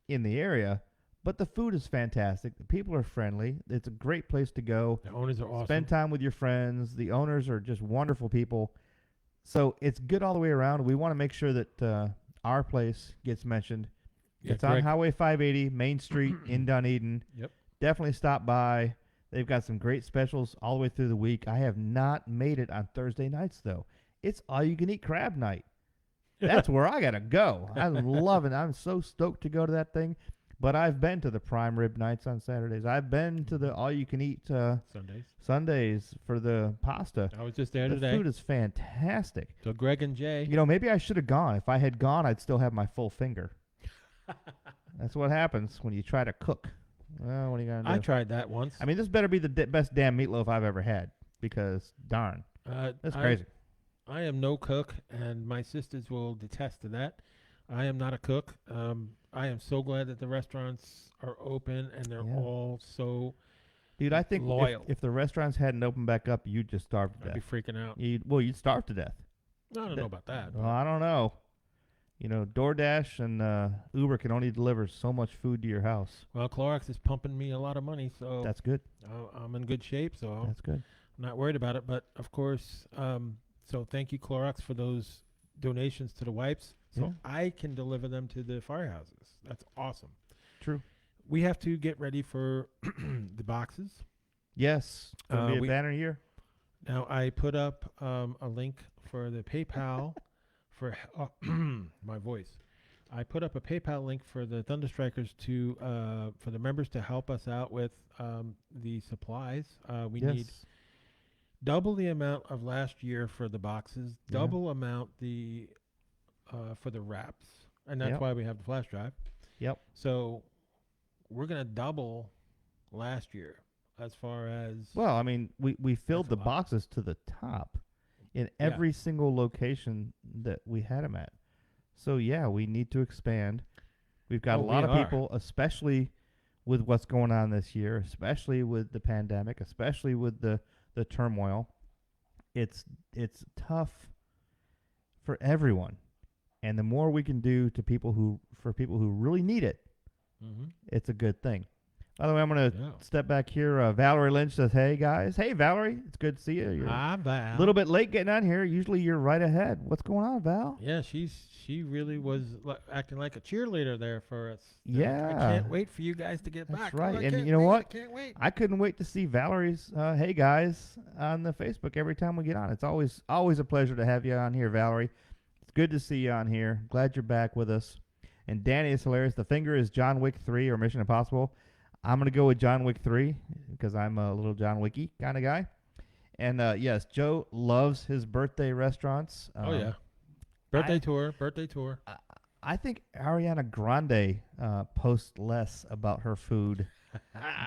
in the area, but the food is fantastic. The people are friendly. It's a great place to go. The owners are awesome. Spend time with your friends. The owners are just wonderful people. So it's good all the way around. We want to make sure that Our Place gets mentioned. Yeah, It's on Greg- Highway 580, Main Street in Dunedin. Yep. Definitely stop by. They've got some great specials all the way through the week. I have not made it on Thursday nights, though. It's all-you-can-eat crab night. That's where I got to go. I love it. I'm so stoked to go to that thing. But I've been to the prime rib nights on Saturdays. I've been to the all-you-can-eat Sundays. Sundays for the pasta. I was just there The today. food is fantastic. So Greg and Jay. You know, maybe I should have gone. If I had gone, I'd still have my full finger. That's what happens when you try to cook. Well, what are you going to do? I tried that once. I mean, this better be the best damn meatloaf I've ever had because, darn, that's crazy. I am no cook, and my sisters will detest to that. I am not a cook. I am so glad that the restaurants are open, and they're Yeah. all so Dude, I think loyal. if the restaurants hadn't opened back up, you'd just starve to I'd be death. freaking out. You'd starve to death. I don't know about that. Well, I don't know. You know, DoorDash and Uber can only deliver so much food to your house. Well, Clorox is pumping me a lot of money, so That's good. I'm in good shape, so That's good. I'm not worried about it. But, of course, so thank you, Clorox, for those donations to the wipes, so Yeah. I can deliver them to the firehouses. That's awesome. True. We have to get ready for the boxes. Yes. Gonna be a we- banner year. Now, I put up a link for the PayPal for my voice. I put up a PayPal link for the Thunderstrikers for the members to help us out with the supplies. We Yes. need double the amount of last year for the boxes, Yeah. double amount for the wraps, and that's Yep. why we have the flash drive. Yep. So we're gonna double last year as far as Well, I mean, we filled That's a the lot. boxes to the top in Yeah. every single location that we had them at. So, yeah, we need to expand. We've got Oh, a lot we of are. people, especially with what's going on this year, especially with the pandemic, especially with the turmoil. It's tough for everyone. And the more we can do for people who really need it, Mhm. it's a good thing. By the way, I'm going to Yeah. step back here. Valerie Lynch says, hey, guys. Hey, Valerie. It's good to see you. You're Hi, Val. a little bit late getting on here. Usually you're right ahead. What's going on, Val? Yeah, she really was acting like a cheerleader there for us. Yeah. I can't wait for you guys to get That's back. right. I And can't you know wait, what? I can't wait. I couldn't wait to see Valerie's hey, guys on the Facebook every time we get on. It's always a pleasure to have you on here, Valerie. It's good to see you on here. Glad you're back with us. And Danny is hilarious. The finger is John Wick 3 or Mission Impossible. I'm going to go with John Wick 3 because I'm a little John Wicky kind of guy. And yes, Joe loves his birthday restaurants. Oh yeah, birthday tour. I, I think Ariana Grande posts less about her food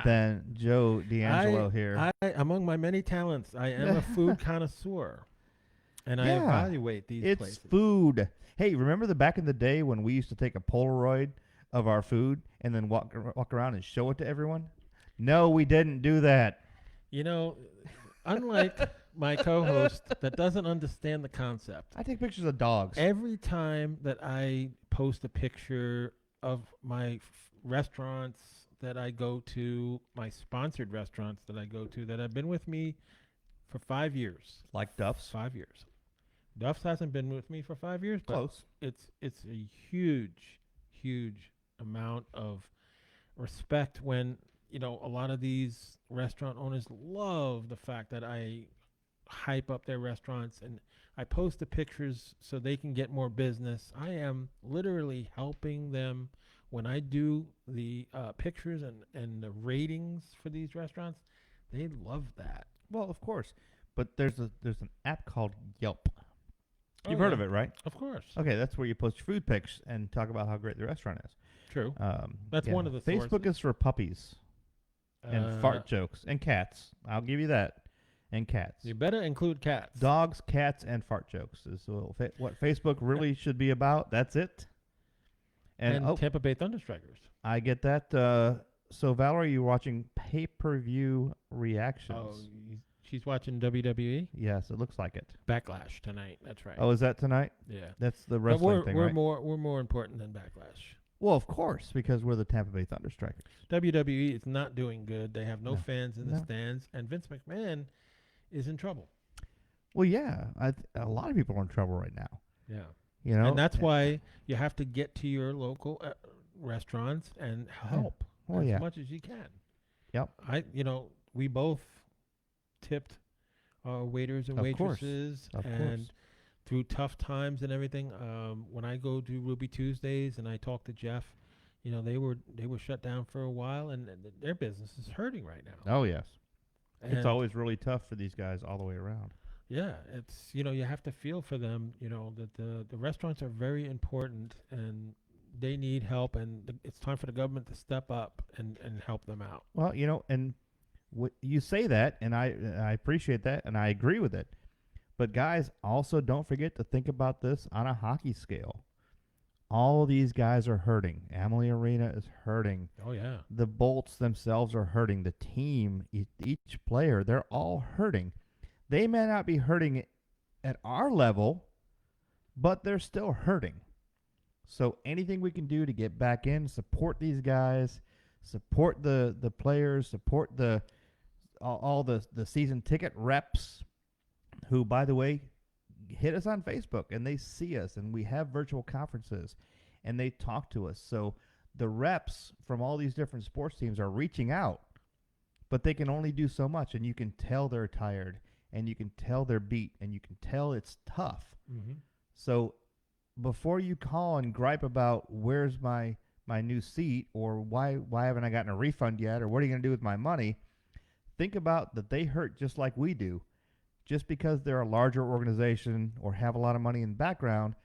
than Joe D'Angelo here. I, among my many talents, I am a food connoisseur, and I Yeah, evaluate these it's places. food. Hey, remember the back in the day when we used to take a Polaroid of our food and then walk around and show it to everyone? No, we didn't do that. You know, unlike my co-host that doesn't understand the concept, I take pictures of dogs. every time that I post a picture of my restaurants that I go to, my sponsored restaurants that I go to, that have been with me for 5 years. Like Duff's. 5 years. Duff's hasn't been with me for 5 years, but Close. it's a huge amount of respect when a lot of these restaurant owners love the fact that I hype up their restaurants and I post the pictures so they can get more business. I am literally helping them when I do the pictures and the ratings for these restaurants. They love that. Well, of course. But there's an app called Yelp. You've Oh, heard yeah. of it, right? Of course. Okay, that's where you post your food pics and talk about how great the restaurant is. True. That's yeah. one of the Facebook sources. is for puppies and fart jokes and cats. I'll give you that. And cats. You better include cats. Dogs, cats, and fart jokes is what Facebook really should be about. That's it. And Tampa Bay Thunderstrikers. I get that. So, Valerie, you're watching pay-per-view reactions. Oh, she's watching WWE Yes, it looks like it. Backlash tonight. That's right. Oh, is that tonight? Yeah. That's the But wrestling thing, we're right? more important than Backlash. Well, of course, because we're the Tampa Bay Thunderstrikers. WWE is not doing good. They have no No. fans in the No. stands, and Vince McMahon is in trouble. Well, yeah, a lot of people are in trouble right now. Yeah. You know, And that's why you have to get to your local restaurants and help Well, as yeah. much as you can. Yep. We both tipped our waiters and Of course. waitresses, Of and course. through tough times and everything. When I go to Ruby Tuesdays and I talk to Jeff, they were shut down for a while, and their business is hurting right now. Oh, yes. It's And always really tough for these guys all the way around. yeah, it's you have to feel for them. That the restaurants are very important and they need help, and it's time for the government to step up and help them out. Well, and you say that, and I appreciate that, and I agree with it. But guys, also don't forget to think about this on a hockey scale. All these guys are hurting. Amalie Arena is hurting. Oh yeah, The Bolts themselves are hurting. The team, each player, they're all hurting. They may not be hurting at our level, but they're still hurting. So anything we can do to get back in, support these guys, support the players, support all the season ticket reps, who, by the way, hit us on Facebook and they see us, and we have virtual conferences and they talk to us. So the reps from all these different sports teams are reaching out, but they can only do so much, and you can tell they're tired, and you can tell they're beat, and you can tell it's tough. mm-hmm. So before you call and gripe about where's my new seat, or why haven't I gotten a refund yet, or what are you going to do with my money, think about that they hurt just like we do. Just because they're a larger organization or have a lot of money in the background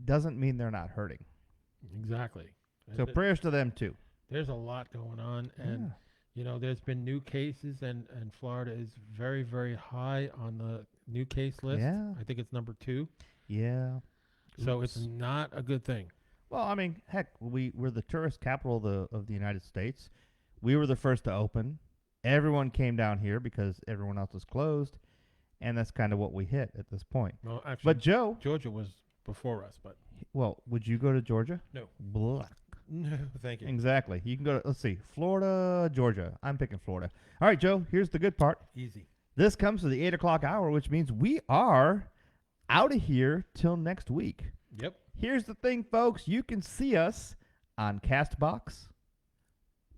doesn't mean they're not hurting. Exactly. So prayers to them too. There's a lot going on, and there's been new cases, and Florida is very, very high on the new case list. Yeah. I think it's number 2. Yeah. So it's not a good thing. Well, I mean, heck, we're the tourist capital of the United States. We were the first to open. Everyone came down here because everyone else was closed, and that's kind of what we hit at this point. Well, actually, But Joe, Georgia was before us, but well, would you go to Georgia? no. Blah. No, thank you. Exactly. You can go to, let's see, Florida, Georgia. I'm picking Florida. All right, Joe, here's the good part. Easy. This comes to the 8 o'clock hour, which means we are out of here till next week. Yep. Here's the thing, folks. You can see us on CastBox.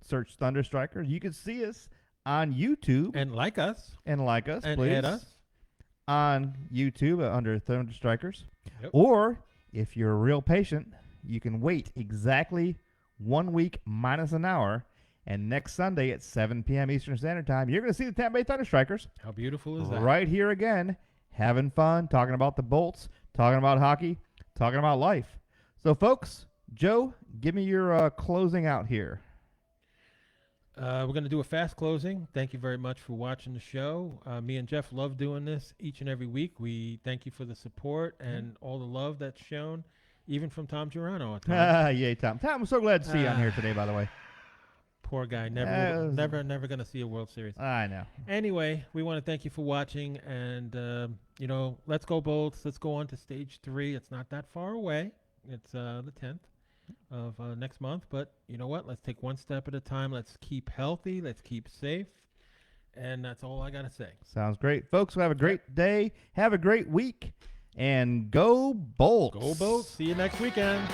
Search Thunderstrikers. You can see us on YouTube. And like us. And like us, And please. add us. On YouTube under Thunderstrikers. Yep. Or, if you're a real patient, you can wait exactly 1 week minus an hour, And next Sunday at 7 p.m. Eastern Standard Time, you're going to see the Tampa Bay Thunderstrikers How beautiful is that? right here again, having fun, talking about the Bolts, talking about hockey, talking about life. So, folks, Joe, give me your closing out here. We're going to do a fast closing. Thank you very much for watching the show. Me and Jeff love doing this each and every week. We thank you for the support and all the love that's shown, even from Tom Girano at times. Yay, Tom. Tom, I'm so glad to see you on here today, by the way. Poor guy, never going to see a World Series. I know. Anyway, we want to thank you for watching, and let's go Bolts. Let's go on to stage 3. It's not that far away. It's the 10th of next month, but you know what? Let's take one step at a time. Let's keep healthy. Let's keep safe, and that's all I gotta say. Sounds great, folks. Have a great day. Have a great week, and go Bolts. Go Bolts. See you next weekend.